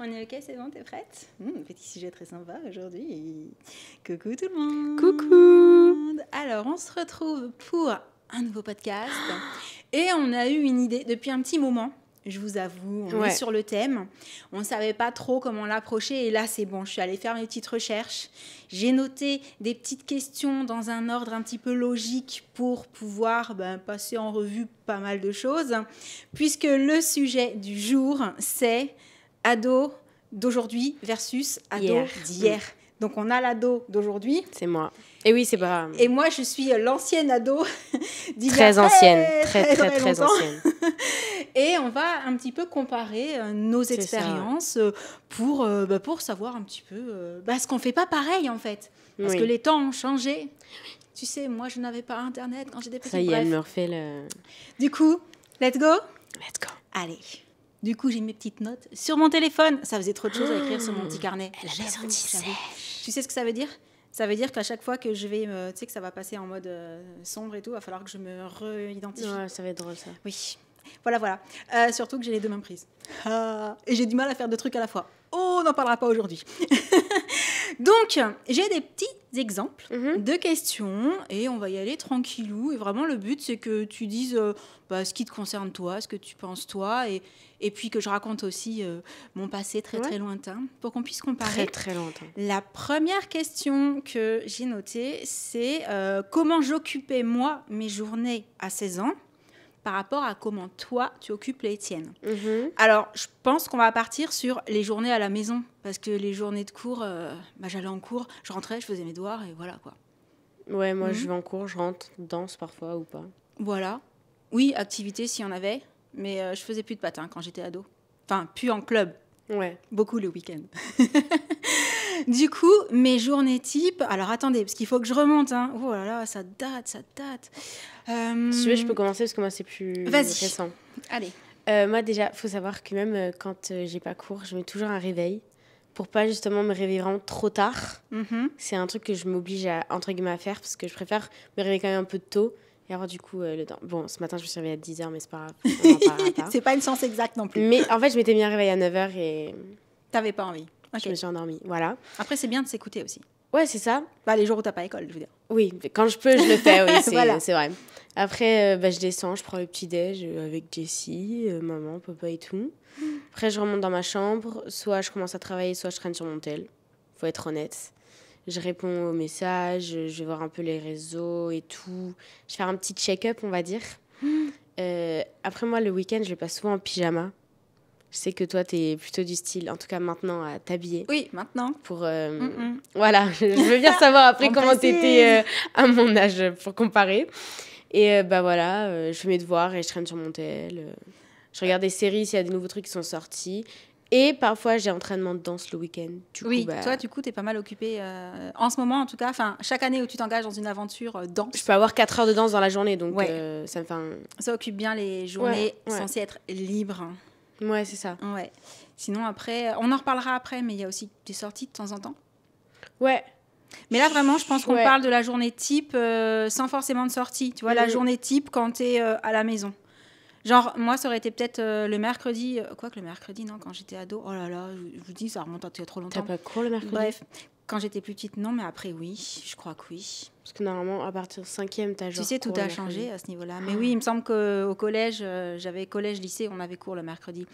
On est ok, c'est bon, t'es prête? Petit sujet très sympa aujourd'hui. Coucou tout le monde. Coucou. Alors, on se retrouve pour un nouveau podcast. Et on a eu une idée depuis un petit moment. Je vous avoue, on est sur le thème. On ne savait pas trop comment l'approcher. Et là, c'est bon, je suis allée faire mes petites recherches. J'ai noté des petites questions dans un ordre un petit peu logique pour pouvoir passer en revue pas mal de choses. Puisque le sujet du jour, c'est ado d'aujourd'hui versus ado d'hier. Donc, on a l'ado d'aujourd'hui. C'est moi. Et oui, c'est pas... Et moi, je suis l'ancienne ado d'hier. Très ancienne. Très ancienne. Et on va un petit peu comparer nos expériences pour savoir un petit peu ce qu'on ne fait pas pareil, en fait. Parce que les temps ont changé. Tu sais, moi, je n'avais pas Internet quand j'étais petite. Ça y est, elle me refait le... Du coup, let's go? Let's go. Allez. Du coup, j'ai mes petites notes sur mon téléphone. Ça faisait trop de choses à écrire sur mon petit carnet. Elle a des anti-sèches. Tu sais ce que ça veut dire? Ça veut dire qu'à chaque fois que je vais, tu sais que ça va passer en mode sombre et tout, il va falloir que je me réidentifie. Ouais, ça va être drôle, ça. Oui. Voilà. Surtout que j'ai les deux mains prises. Et j'ai du mal à faire deux trucs à la fois. Oh, on n'en parlera pas aujourd'hui. Donc, j'ai des petits exemples de questions et on va y aller tranquillou. Et vraiment, le but, c'est que tu dises ce qui te concerne toi, ce que tu penses toi, et puis que je raconte aussi mon passé très lointain pour qu'on puisse comparer. Très lointain. La première question que j'ai notée, c'est comment j'occupais moi mes journées à 16 ans par rapport à comment toi, tu occupes les tiennes. Alors, je pense qu'on va partir sur les journées à la maison, parce que les journées de cours, j'allais en cours, je rentrais, je faisais mes devoirs, et voilà, quoi. Ouais, moi, je vais en cours, je rentre, danse parfois ou pas. Voilà. Oui, activité, s'il y en avait, mais je faisais plus de patins quand j'étais ado. Enfin, plus en club. Ouais. Beaucoup le week-end. Du coup, mes journées type... Alors, attendez, parce qu'il faut que je remonte. Oh là là, ça date. Si tu veux, je peux commencer, parce que moi, c'est plus récent. Allez. Moi, déjà, il faut savoir que même quand j'ai pas cours, je mets toujours un réveil pour pas justement me réveiller vraiment trop tard. C'est un truc que je m'oblige à, entre guillemets, à faire, parce que je préfère me réveiller quand même un peu tôt et avoir du coup le temps. Bon, ce matin, je me suis réveillée à 10h, mais c'est pas grave. On en parlera pas. C'est pas une science exacte non plus. Mais en fait, je m'étais mis un réveil à 9h et... T'avais pas envie. Je me suis endormie, voilà. Après, c'est bien de s'écouter aussi. Ouais, c'est ça. Les jours où t'as pas école, je veux dire. Oui, quand je peux, je le fais, oui, Voilà. C'est vrai. Après, je descends, je prends le petit-déj avec Jessie, maman, papa et tout. Après, je remonte dans ma chambre. Soit je commence à travailler, soit je traîne sur mon tel. Faut être honnête. Je réponds aux messages, je vais voir un peu les réseaux et tout. Je fais un petit check-up, on va dire. Après, moi, le week-end, je le passe souvent en pyjama. Je sais que toi, t'es plutôt du style, en tout cas maintenant, à t'habiller. Oui, maintenant. Pour, voilà, je veux bien savoir après comment t'étais à mon âge pour comparer. Et voilà, je fais mes devoirs et je traîne sur mon tel. Je regarde des séries s'il y a des nouveaux trucs qui sont sortis. Et parfois, j'ai entraînement de danse le week-end. Toi, du coup, t'es pas mal occupée en ce moment, en tout cas. Enfin, chaque année où tu t'engages dans une aventure danse. Je peux avoir 4 heures de danse dans la journée, donc ça me fait Ça occupe bien les journées censées être libres. Ouais, c'est ça. Ouais. Sinon, après, on en reparlera après, mais il y a aussi des sorties de temps en temps. Ouais. Mais là, vraiment, je pense qu'on parle de la journée type sans forcément de sortie. Tu vois, la journée type quand t'es à la maison. Genre, moi, ça aurait été peut-être le mercredi. Quoique le mercredi, non, quand j'étais ado. Oh là là, je vous dis, ça remonte à trop longtemps. T'as pas cours le mercredi? Bref, quand j'étais plus petite, non, mais après, oui. Je crois que oui. Parce que normalement, à partir de 5e, t'as genre. Tu sais, tout a changé à ce niveau-là. Mais oui, il me semble qu'au collège, j'avais collège-lycée, on avait cours le mercredi.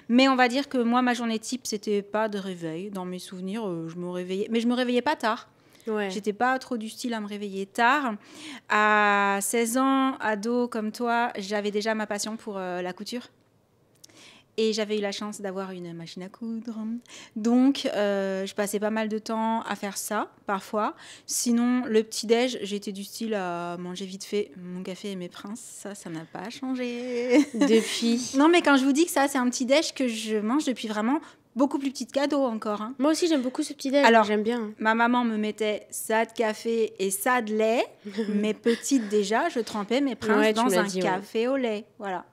Mais on va dire que moi, ma journée type, c'était pas de réveil. Dans mes souvenirs, je me réveillais. Mais je me réveillais pas tard. Ouais. J'étais pas trop du style à me réveiller tard. À 16 ans, ado comme toi, j'avais déjà ma passion pour la couture. Et j'avais eu la chance d'avoir une machine à coudre. Donc, je passais pas mal de temps à faire ça, parfois. Sinon, le petit-déj, j'étais du style à manger vite fait mon café et mes princes. Ça n'a pas changé. Depuis. Non, mais quand je vous dis que ça, c'est un petit-déj que je mange depuis vraiment beaucoup plus petite qu'ado encore. Moi aussi, j'aime beaucoup ce petit-déj. Alors, j'aime bien. Ma maman me mettait ça de café et ça de lait. Mais petite déjà, je trempais mes princes dans un café au lait. Voilà.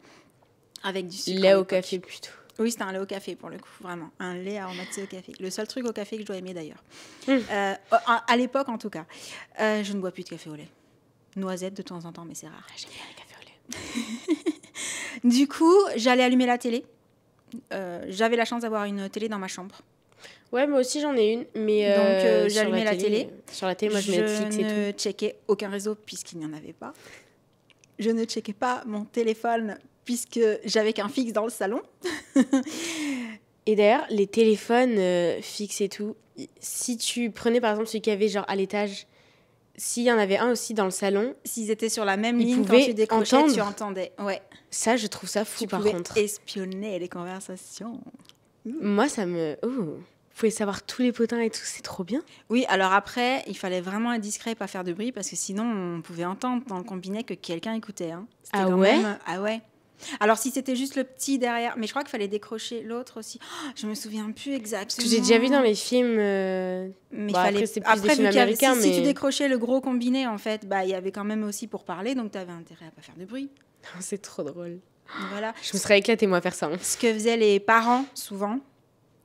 Avec du sucre. Lait au café plutôt. Oui, c'était un lait au café pour le coup, vraiment. Un lait aromatisé au café. Le seul truc au café que je dois aimer d'ailleurs. À l'époque en tout cas. Je ne bois plus de café au lait. Noisette de temps en temps, mais c'est rare. J'aime bien le café au lait. Du coup, j'allais allumer la télé. J'avais la chance d'avoir une télé dans ma chambre. Ouais, moi aussi j'en ai une, mais donc j'allumais la télé. Sur la télé, moi je mets Netflix et tout. Je ne checkais aucun réseau puisqu'il n'y en avait pas. Je ne checkais pas mon téléphone puisque j'avais qu'un fixe dans le salon. Et d'ailleurs, les téléphones fixes et tout, si tu prenais par exemple celui qu'il y avait genre à l'étage, s'il y en avait un aussi dans le salon, s'ils étaient sur la même ligne, quand tu décrochais, tu entendais. Ouais. Ça, je trouve ça fou par contre. Tu pouvais espionner les conversations. Moi, ça me... Vous pouvez savoir tous les potins et tout, c'est trop bien. Oui, alors après, il fallait vraiment être discret et pas faire de bruit parce que sinon, on pouvait entendre dans le combiné que quelqu'un écoutait. Hein. Ah ouais Ah ouais. Alors, si c'était juste le petit derrière... Mais je crois qu'il fallait décrocher l'autre aussi. Oh, je me souviens plus exactement. Parce que j'ai déjà vu dans les films... Mais après, c'est plus des films américains. Si tu décrochais le gros combiné, en fait, il y avait quand même aussi pour parler. Donc, tu avais intérêt à pas faire de bruit. C'est trop drôle. Voilà. Je me serais éclatée, moi, à faire ça. Hein. Ce que faisaient les parents, souvent,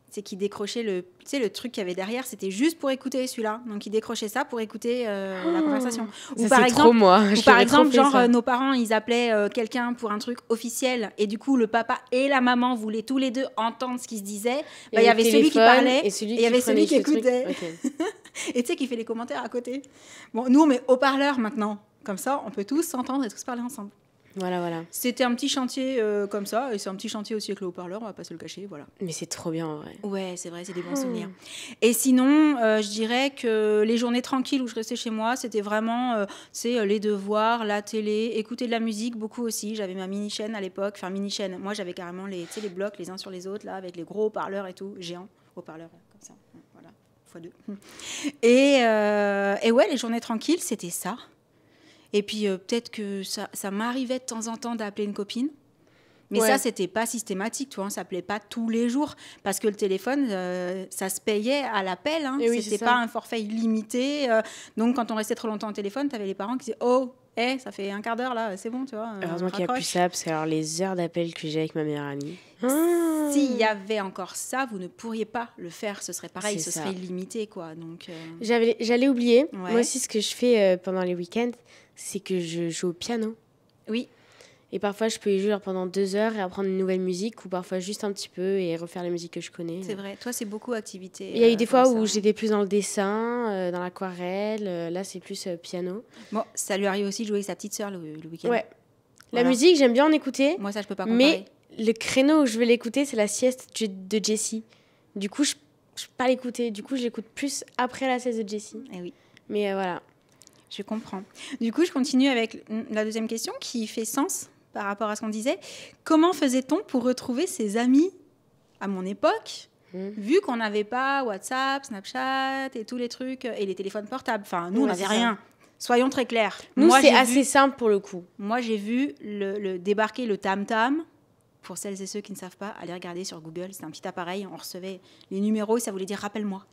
c'est qu'ils décrochaient le truc qu'il y avait derrière, c'était juste pour écouter celui-là. Donc, ils décrochaient ça pour écouter la conversation. Ou par exemple, trop moi. Ou par exemple, genre, nos parents, ils appelaient quelqu'un pour un truc officiel. Et du coup, le papa et la maman voulaient tous les deux entendre ce qui se disait. Il y avait celui qui parlait et il y avait celui qui écoutait. Okay. Et tu sais, qui fait les commentaires à côté. Bon, nous, on met haut-parleur maintenant. Comme ça, on peut tous s'entendre et tous parler ensemble. Voilà. C'était un petit chantier comme ça, et c'est un petit chantier aussi avec le haut-parleur, on va pas se le cacher, voilà. Mais c'est trop bien en vrai. Ouais, c'est vrai, c'est des bons souvenirs. Et sinon, je dirais que les journées tranquilles où je restais chez moi, c'était vraiment, les devoirs, la télé, écouter de la musique, beaucoup aussi. J'avais ma mini-chaîne à l'époque, enfin mini-chaîne. Moi, j'avais carrément les blocs les uns sur les autres, là, avec les gros haut-parleurs et tout, géants, haut-parleurs comme ça, voilà, x2. Et ouais, les journées tranquilles, c'était ça. Et puis, peut-être que ça m'arrivait de temps en temps d'appeler une copine. Mais ça, c'était pas systématique, tu vois. On s'appelait pas tous les jours. Parce que le téléphone, ça se payait à l'appel. Hein. C'était pas un forfait illimité. Donc, quand on restait trop longtemps au téléphone, tu avais les parents qui disaient « Oh, ça fait un quart d'heure, là, c'est bon, tu vois. » Heureusement qu'il n'y a plus ça, parce que alors, les heures d'appel que j'ai avec ma meilleure amie... S'il y avait encore ça, vous ne pourriez pas le faire. Ce serait pareil, ce serait illimité, quoi. Donc, j'allais oublier. Ouais. Moi aussi, ce que je fais pendant les week-ends, c'est que je joue au piano. Oui. Et parfois, je peux y jouer pendant 2 heures et apprendre une nouvelle musique, ou parfois juste un petit peu et refaire la musique que je connais. C'est vrai. Toi, c'est beaucoup d'activités. Il y a eu des fois où j'étais plus dans le dessin, dans l'aquarelle. Là, c'est plus piano. Bon, ça lui arrive aussi de jouer avec sa petite sœur le week-end. Ouais. Voilà. La musique, j'aime bien en écouter. Moi, ça, je peux pas comparer. Mais le créneau où je veux l'écouter, c'est la sieste de Jessie. Du coup, je peux pas l'écouter. Du coup, je l'écoute plus après la sieste de Jessie. Eh oui. Mais voilà. Je comprends. Du coup, je continue avec la deuxième question qui fait sens par rapport à ce qu'on disait. Comment faisait-on pour retrouver ses amis à mon époque, vu qu'on n'avait pas WhatsApp, Snapchat et tous les trucs, et les téléphones portables. Enfin, nous, on n'avait rien. Soyons très clairs. Nous, c'est assez simple pour le coup. Moi, j'ai vu débarquer le tam-tam. Pour celles et ceux qui ne savent pas, allez regarder sur Google. C'est un petit appareil. On recevait les numéros et ça voulait dire « rappelle-moi ».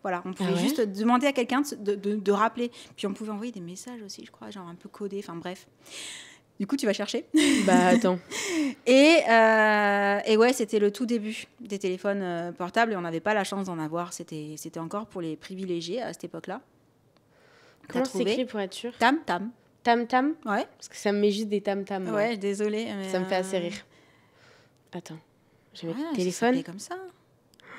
Voilà, on pouvait juste demander à quelqu'un de rappeler. Puis on pouvait envoyer des messages aussi, je crois, genre un peu codés, enfin bref. Du coup, tu vas chercher. Bah, attends. Et ouais, c'était le tout début des téléphones portables et on n'avait pas la chance d'en avoir. C'était encore pour les privilégiés à cette époque-là. Comment c'est écrit pour être sûr ? Tam-tam. Tam-tam ? Ouais. Parce que ça me met juste des tam-tam. Ouais, désolée. Mais ça me fait assez rire. Attends, je vais mettre le téléphone. Ça comme ça.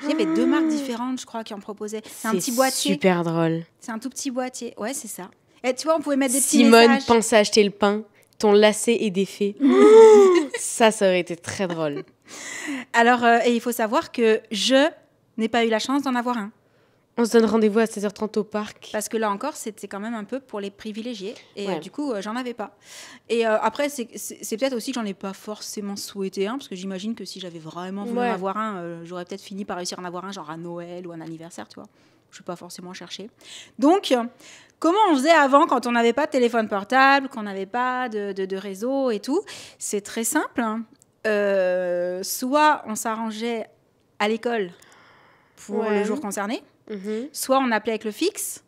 Il y avait 2 marques différentes, je crois, qui en proposaient. C'est un petit boîtier. Super drôle. C'est un tout petit boîtier. Ouais, c'est ça. Et tu vois, on pouvait mettre des petits messages. Simone, pense à acheter le pain. Ton lacet est défait. Ça aurait été très drôle. Alors, et il faut savoir que je n'ai pas eu la chance d'en avoir un. On se donne rendez-vous à 16h30 au parc. Parce que là encore, c'était quand même un peu pour les privilégiés. Et du coup, j'en avais pas. Et après, c'est peut-être aussi que j'en ai pas forcément souhaité un. Parce que j'imagine que si j'avais vraiment voulu en avoir un, j'aurais peut-être fini par réussir à en avoir un, genre à Noël ou un anniversaire, tu vois. Je ne vais pas forcément chercher. Donc, comment on faisait avant quand on n'avait pas de téléphone portable, qu'on n'avait pas de réseau et tout ? C'est très simple. Hein. Soit on s'arrangeait à l'école pour le jour concerné. Soit on appelait avec le fixe,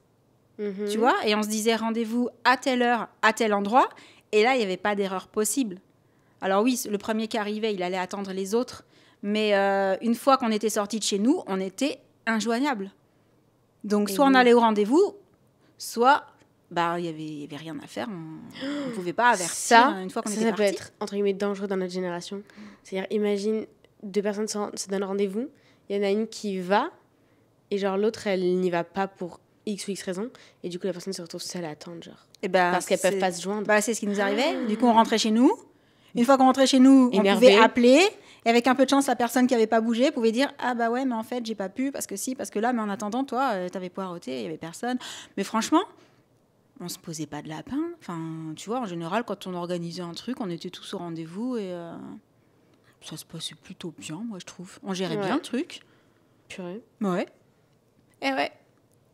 tu vois, et on se disait rendez-vous à telle heure, à tel endroit, et là, il n'y avait pas d'erreur possible. Alors oui, le premier qui arrivait, il allait attendre les autres, mais une fois qu'on était sorti de chez nous, on était injoignable. Donc, soit on allait au rendez-vous, soit il y avait rien à faire, on pouvait pas avertir une fois qu'on était parti. Ça peut être, entre guillemets, dangereux dans notre génération. C'est-à-dire, imagine, 2 personnes se donnent rendez-vous, il y en a une qui va, et genre l'autre, elle n'y va pas pour X ou X raison, et du coup, la personne se retrouve seule à attendre, genre. Et ben, parce qu'elles peuvent pas se joindre. Bah, c'est ce qui nous arrivait. Du coup, on rentrait chez nous. Une fois qu'on rentrait chez nous, Énervé. On pouvait appeler. Et avec un peu de chance, la personne qui n'avait pas bougé pouvait dire ah bah ouais, mais en fait, j'ai pas pu parce que si, parce que là, mais en attendant, toi, t'avais poireauté, il y avait personne. Mais franchement, on se posait pas de lapin. Enfin, tu vois, en général, quand on organisait un truc, on était tous au rendez-vous et ça se passait plutôt bien, moi, je trouve. On gérait bien le truc. Purée. Ouais. Et ouais.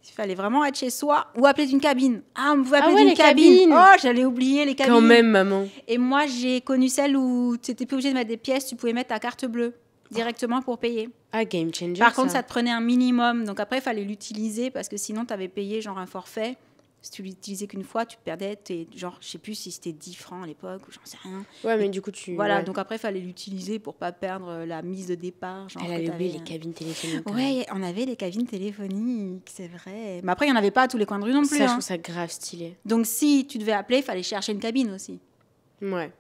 Il fallait vraiment être chez soi ou appeler d'une cabine. Ah, on pouvait appeler d'une cabine. Oh, j'allais oublier les cabines. Quand même, maman. Et moi, j'ai connu celle où tu n'étais plus obligé de mettre des pièces, tu pouvais mettre ta carte bleue directement pour payer. Ah, game changer. Par contre, ça te prenait un minimum. Donc après, il fallait l'utiliser parce que sinon, tu avais payé genre un forfait. Si tu l'utilisais qu'une fois, tu perdais genre, je sais plus si c'était 10 francs à l'époque ou j'en sais rien. Ouais, mais du coup, tu... Voilà, ouais. donc après, il fallait l'utiliser pour pas perdre la mise de départ. Genre, elle avait oublié les cabines téléphoniques. Ouais, on avait les cabines téléphoniques, c'est vrai. Mais après, il n'y en avait pas à tous les coins de rue non plus. Ça, je trouve ça grave stylé. Donc, si tu devais appeler, il fallait chercher une cabine aussi. Ouais.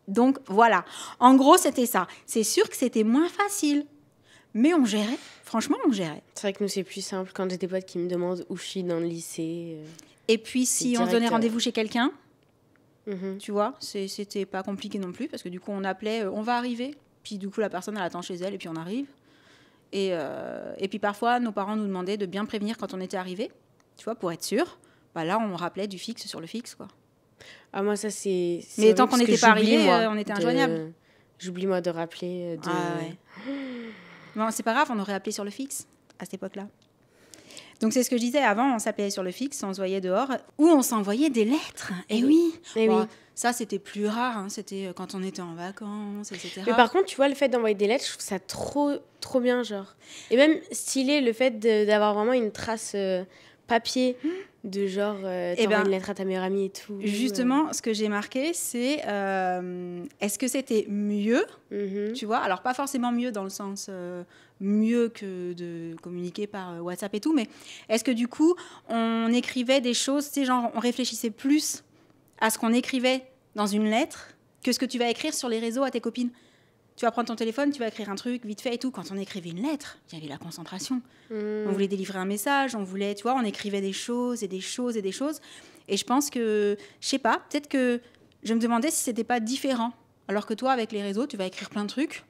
Donc, voilà. En gros, c'était ça. C'est sûr que c'était moins facile. Mais on gérait. Franchement, on gérait. C'est vrai que nous, c'est plus simple. Quand j'ai des potes qui me demandent où je suis dans le lycée... Et puis, si on se donnait rendez-vous chez quelqu'un, tu vois, c'était pas compliqué non plus, parce que du coup, on appelait, on va arriver. Puis du coup, la personne, elle attend chez elle, et puis on arrive. Et puis parfois, nos parents nous demandaient de bien prévenir quand on était arrivé, tu vois, pour être sûr. Bah là, on rappelait du fixe sur le fixe, quoi. Ah, moi, ça, c'est Mais tant qu'on n'était pas arrivé, on était injoignable. J'oublie, moi, de rappeler. Ah ouais. Bon, c'est pas grave, on aurait appelé sur le fixe à cette époque-là. Donc, c'est ce que je disais avant, on s'appelait sur le fixe, on se voyait dehors, ou on s'envoyait des lettres. Et oui. Ça, c'était plus rare, hein. C'était quand on était en vacances, etc. Mais par contre, tu vois, le fait d'envoyer des lettres, je trouve ça trop bien, genre. Et même stylé, le fait d'avoir vraiment une trace papier de genre, t'envoies une lettre à ta meilleure amie et tout. Justement, ce que j'ai marqué, c'est est-ce que c'était mieux, tu vois? Alors, pas forcément mieux dans le sens mieux que de communiquer par WhatsApp et tout, mais est-ce que du coup, on écrivait des choses, tu sais, genre, on réfléchissait plus à ce qu'on écrivait dans une lettre que ce que tu vas écrire sur les réseaux à tes copines? Tu vas prendre ton téléphone, tu vas écrire un truc vite fait et tout. Quand on écrivait une lettre, il y avait la concentration. On voulait délivrer un message, on voulait, tu vois, on écrivait des choses et des choses et des choses. Et je pense que, je sais pas, peut-être que je me demandais si c'était pas différent. Alors que toi, avec les réseaux, tu vas écrire plein de trucs.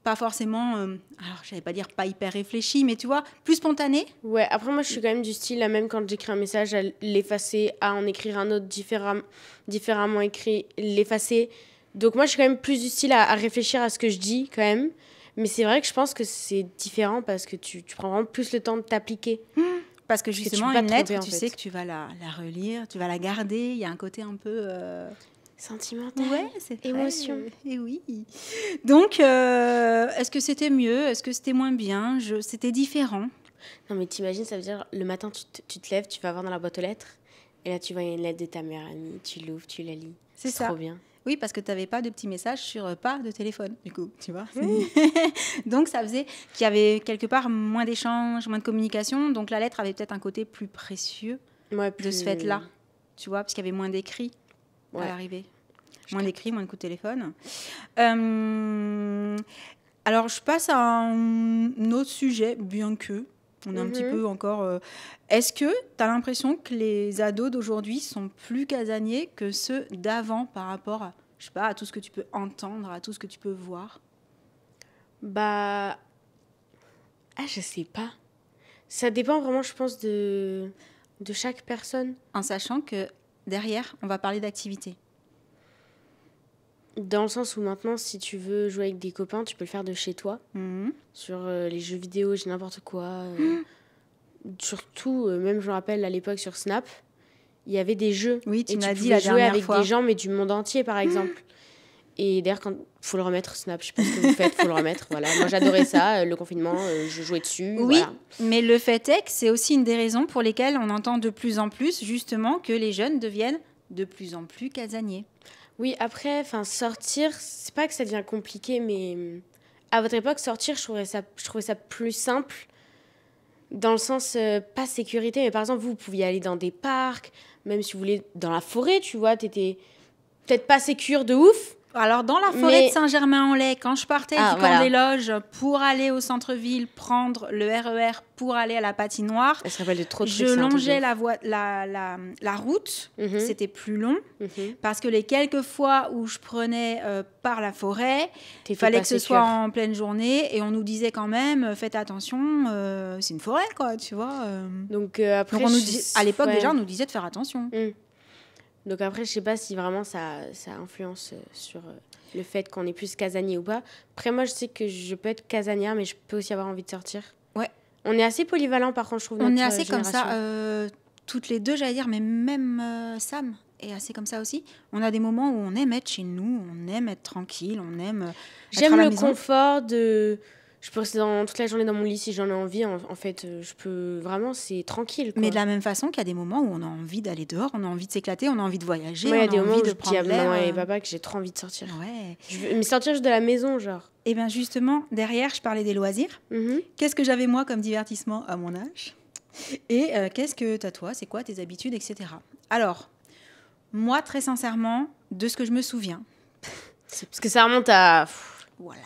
Pas forcément, alors je n'allais pas dire pas hyper réfléchi, mais tu vois, plus spontané. Ouais, après moi je suis quand même du style, là même quand j'écris un message, à l'effacer, à en écrire un autre différemment écrit, l'effacer. Donc moi je suis quand même plus du style à réfléchir à ce que je dis quand même. Mais c'est vrai que je pense que c'est différent parce que tu prends vraiment plus le temps de t'appliquer. Parce que justement, une lettre, tu sais que tu vas la relire, tu vas la garder. Il y a un côté un peu... sentimental. Ouais, c'est vrai. Émotion. Et oui. Donc, est-ce que c'était mieux? Est-ce que c'était moins bien? C'était différent. Non, mais t'imagines, ça veut dire, le matin, tu te lèves, tu vas voir dans la boîte aux lettres, et là, tu vois une lettre de ta meilleure amie, tu l'ouvres, tu la lis. C'est ça. Trop bien. Oui, parce que tu n'avais pas de petits messages sur pas de téléphone, du coup, tu vois. Donc, ça faisait qu'il y avait quelque part moins d'échanges, moins de communication. Donc, la lettre avait peut-être un côté plus précieux de ce fait-là, tu vois, parce qu'il y avait moins d'écrits à l'arrivée. Moins d'écrits, moins de coups de téléphone. Alors, je passe à un autre sujet, bien que on est un petit peu encore... Est-ce que tu as l'impression que les ados d'aujourd'hui sont plus casaniers que ceux d'avant par rapport à, je sais pas, à tout ce que tu peux entendre, à tout ce que tu peux voir? Bah... Ah, je sais pas. Ça dépend vraiment, je pense, de chaque personne. En sachant que derrière, on va parler d'activité. Dans le sens où maintenant, si tu veux jouer avec des copains, tu peux le faire de chez toi. Sur les jeux vidéo, j'ai n'importe quoi. Surtout, même je me rappelle à l'époque sur Snap, il y avait des jeux. Oui, tu m'as dit la la dernière jouer avec fois. des gens, mais du monde entier, par exemple. Et d'ailleurs, il faut le remettre, Snap. Je sais pas ce que vous faites, il faut le remettre. Voilà. Moi, j'adorais ça. Le confinement, je jouais dessus. Oui, voilà. Mais le fait est que c'est aussi une des raisons pour lesquelles on entend de plus en plus, justement, que les jeunes deviennent de plus en plus casaniers. Oui, après, sortir, c'est pas que ça devient compliqué, mais à votre époque, sortir, je trouvais ça plus simple, dans le sens, pas sécurité, mais par exemple, vous pouviez aller dans des parcs, même si vous voulez dans la forêt, tu vois, t'étais peut-être pas sécure de ouf, Alors, dans la forêt de Saint-Germain-en-Laye, quand je partais du camp des Loges pour aller au centre-ville, prendre le RER pour aller à la patinoire, je longeais la route. C'était plus long parce que les quelques fois où je prenais par la forêt, il fallait que ce soit en pleine journée et on nous disait quand même, faites attention, c'est une forêt, quoi, tu vois. Donc, après, à l'époque, déjà, on nous disait de faire attention. Donc après, je sais pas si vraiment ça influence sur le fait qu'on est plus casanier ou pas. Après, moi, je sais que je peux être casanière, mais je peux aussi avoir envie de sortir. Ouais. On est assez polyvalent, par contre, je trouve, on est assez génération. Comme ça, toutes les deux, j'allais dire, mais même Sam est assez comme ça aussi. On a des moments où on aime être chez nous, on aime être tranquille, on aime J'aime le confort de... Je peux rester toute la journée dans mon lit si j'en ai envie. En fait, je peux vraiment, c'est tranquille, quoi. Mais de la même façon qu'il y a des moments où on a envie d'aller dehors, on a envie de s'éclater, on a envie de voyager, ouais, on a envie de prendre l'air. Maman et papa que j'ai trop envie de sortir. Ouais. Mais sortir juste de la maison, genre. Et bien justement, derrière, je parlais des loisirs. Qu'est-ce que j'avais moi comme divertissement à mon âge ? Et qu'est-ce que t'as toi ? C'est quoi tes habitudes, etc. Alors, moi, très sincèrement, de ce que je me souviens... Parce que ça remonte à... Voilà.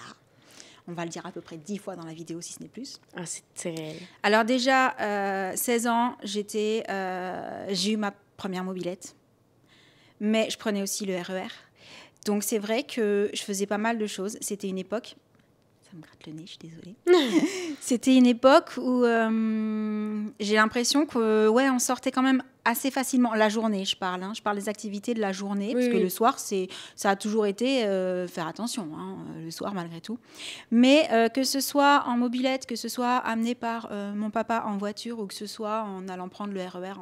On va le dire à peu près 10 fois dans la vidéo, si ce n'est plus. Ah, c'est réel. Alors déjà, 16 ans, j'ai eu ma première mobilette. Mais je prenais aussi le RER. Donc c'est vrai que je faisais pas mal de choses. C'était une époque... Ça me gratte le nez, je suis désolée. C'était une époque où j'ai l'impression que on sortait quand même assez facilement. La journée, je parle. Je parle des activités de la journée. Parce que le soir, ça a toujours été faire attention. Le soir, malgré tout. Mais que ce soit en mobilette, que ce soit amené par mon papa en voiture ou que ce soit en allant prendre le RER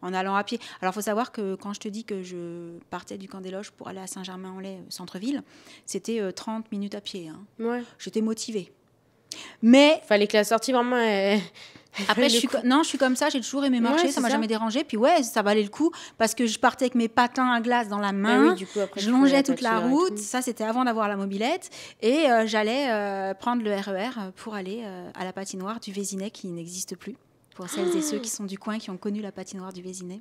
en allant à pied. Alors, il faut savoir que quand je te dis que je partais du camp des Loges pour aller à Saint-Germain-en-Laye, centre-ville, c'était 30 minutes à pied. Ouais. J'étais motivée. Mais... Fallait que la sortie, vraiment... Après, je suis comme ça, j'ai toujours aimé marcher, ça m'a jamais dérangé. Puis ça valait le coup parce que je partais avec mes patins à glace dans la main, du coup, après, je longeais toute la route, ça c'était avant d'avoir la mobilette, et j'allais prendre le RER pour aller à la patinoire du Vésinet qui n'existe plus. Pour celles et ceux qui sont du coin, qui ont connu la patinoire du Vésinet.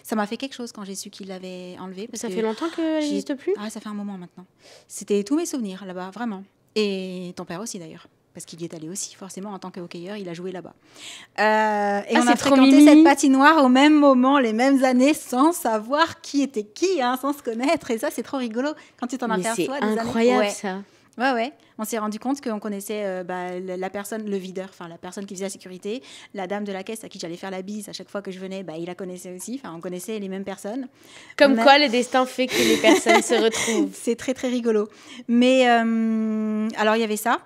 Ça m'a fait quelque chose quand j'ai su qu'ils l'avaient enlevée. Ça fait longtemps qu'elle n'existe plus ? Ah, ça fait un moment maintenant. C'était tous mes souvenirs là-bas, vraiment. Et ton père aussi d'ailleurs. Parce qu'il y est allé aussi, forcément, en tant que hockeyeur, il a joué là-bas. Et on a fréquenté cette patinoire au même moment, les mêmes années, sans savoir qui était qui, sans se connaître. Et ça, c'est trop rigolo quand tu t'en aperçois. C'est incroyable, ça. Ouais. On s'est rendu compte qu'on connaissait la personne, le videur, enfin la personne qui faisait la sécurité, la dame de la caisse à qui j'allais faire la bise à chaque fois que je venais, il la connaissait aussi. Enfin, on connaissait les mêmes personnes. Comme quoi, le destin fait que les personnes se retrouvent. C'est très, très rigolo. Mais alors, il y avait ça.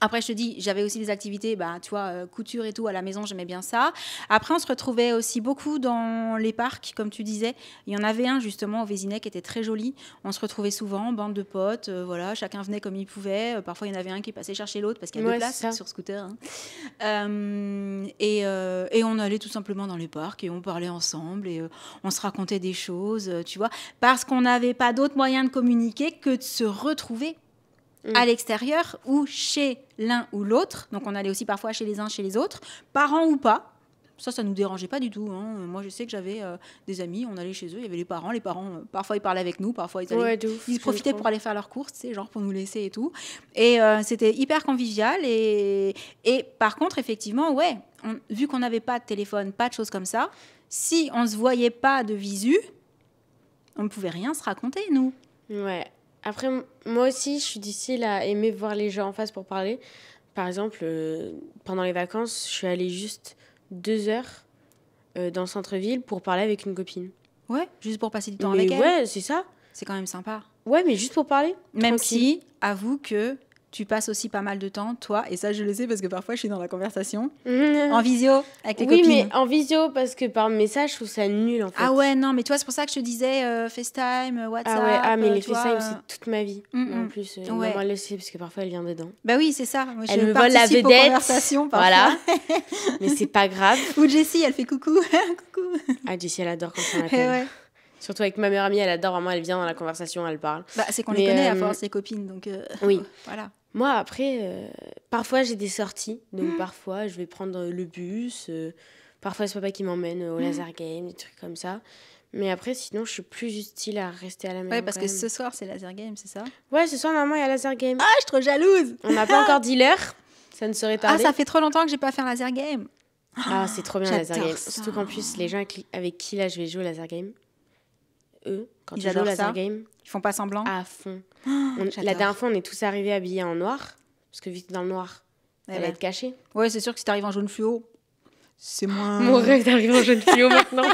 Après, je te dis, j'avais aussi des activités, tu vois, couture et tout, à la maison, j'aimais bien ça. Après, on se retrouvait aussi beaucoup dans les parcs, comme tu disais. Il y en avait un, justement, au Vésinet, qui était très joli. On se retrouvait souvent, bande de potes, voilà, chacun venait comme il pouvait. Parfois, il y en avait un qui passait chercher l'autre, parce qu'il y a deux places sur scooter. Et on allait tout simplement dans les parcs, et on parlait ensemble, et on se racontait des choses, tu vois, parce qu'on n'avait pas d'autre moyen de communiquer que de se retrouver à l'extérieur ou chez l'un ou l'autre. Donc, on allait aussi parfois chez les uns, chez les autres, parents ou pas. Ça nous dérangeait pas du tout. Moi, je sais que j'avais des amis, on allait chez eux, il y avait les parents, parfois ils parlaient avec nous, parfois ils profitaient pour aller faire leurs courses, genre pour nous laisser et tout. Et c'était hyper convivial. Et par contre, effectivement, vu qu'on n'avait pas de téléphone, pas de choses comme ça, si on ne se voyait pas de visu, on ne pouvait rien se raconter, nous. Ouais. Après, moi aussi, je suis difficile à aimer voir les gens en face pour parler. Par exemple, pendant les vacances, je suis allée juste 2 heures dans le centre-ville pour parler avec une copine. Ouais, juste pour passer du temps avec elle. Ouais, c'est ça. C'est quand même sympa. Ouais, mais juste pour parler. Même si, avoue que tu passes aussi pas mal de temps, toi, et ça je le sais parce que parfois je suis dans la conversation, en visio avec les copines. Oui, mais en visio, parce que par message, je trouve ça nul en fait. Ah ouais, non, mais tu vois, c'est pour ça que je te disais FaceTime, WhatsApp. Ah ouais, mais les FaceTime, c'est toute ma vie. En plus, maman le sait parce que parfois elle vient dedans. Bah oui, c'est ça. Moi, elle me vole la vedette. Voilà. Mais c'est pas grave. Ou Jessie, elle fait coucou. Coucou. Ah, Jessie, elle adore quand on l'appelle. Ouais. Surtout avec ma meilleure amie, elle adore vraiment, elle vient dans la conversation, elle parle. C'est qu'on les connaît à force, les copines, donc oui. Voilà. Moi, après, parfois, j'ai des sorties. Donc, parfois, je vais prendre le bus. Parfois, c'est papa qui m'emmène au laser game, des trucs comme ça. Mais après, sinon, je suis plus du style à rester à la maison. Ouais, parce que ce soir, c'est laser game, c'est ça? Ouais, ce soir, maman, il y a laser game. Ah, je suis trop jalouse! On n'a pas encore dit l'heure. Ça ne serait tardé. Ah, ça fait trop longtemps que j'ai pas fait un laser game. Ah, c'est trop bien, laser game. ça. Surtout qu'en plus, les gens avec qui là, je vais jouer au laser game, eux, quand Ils ils jouent au adorent laser ça. game, Ils font pas semblant. à fond. J'adore. La dernière fois, on est tous arrivés habillés en noir. Parce que vu que t'es dans le noir, Eh ça va ben. être caché. Ouais, c'est sûr que si t'arrives en jaune fluo, c'est moins. Mon rêve d'arriver en jeune fluo maintenant.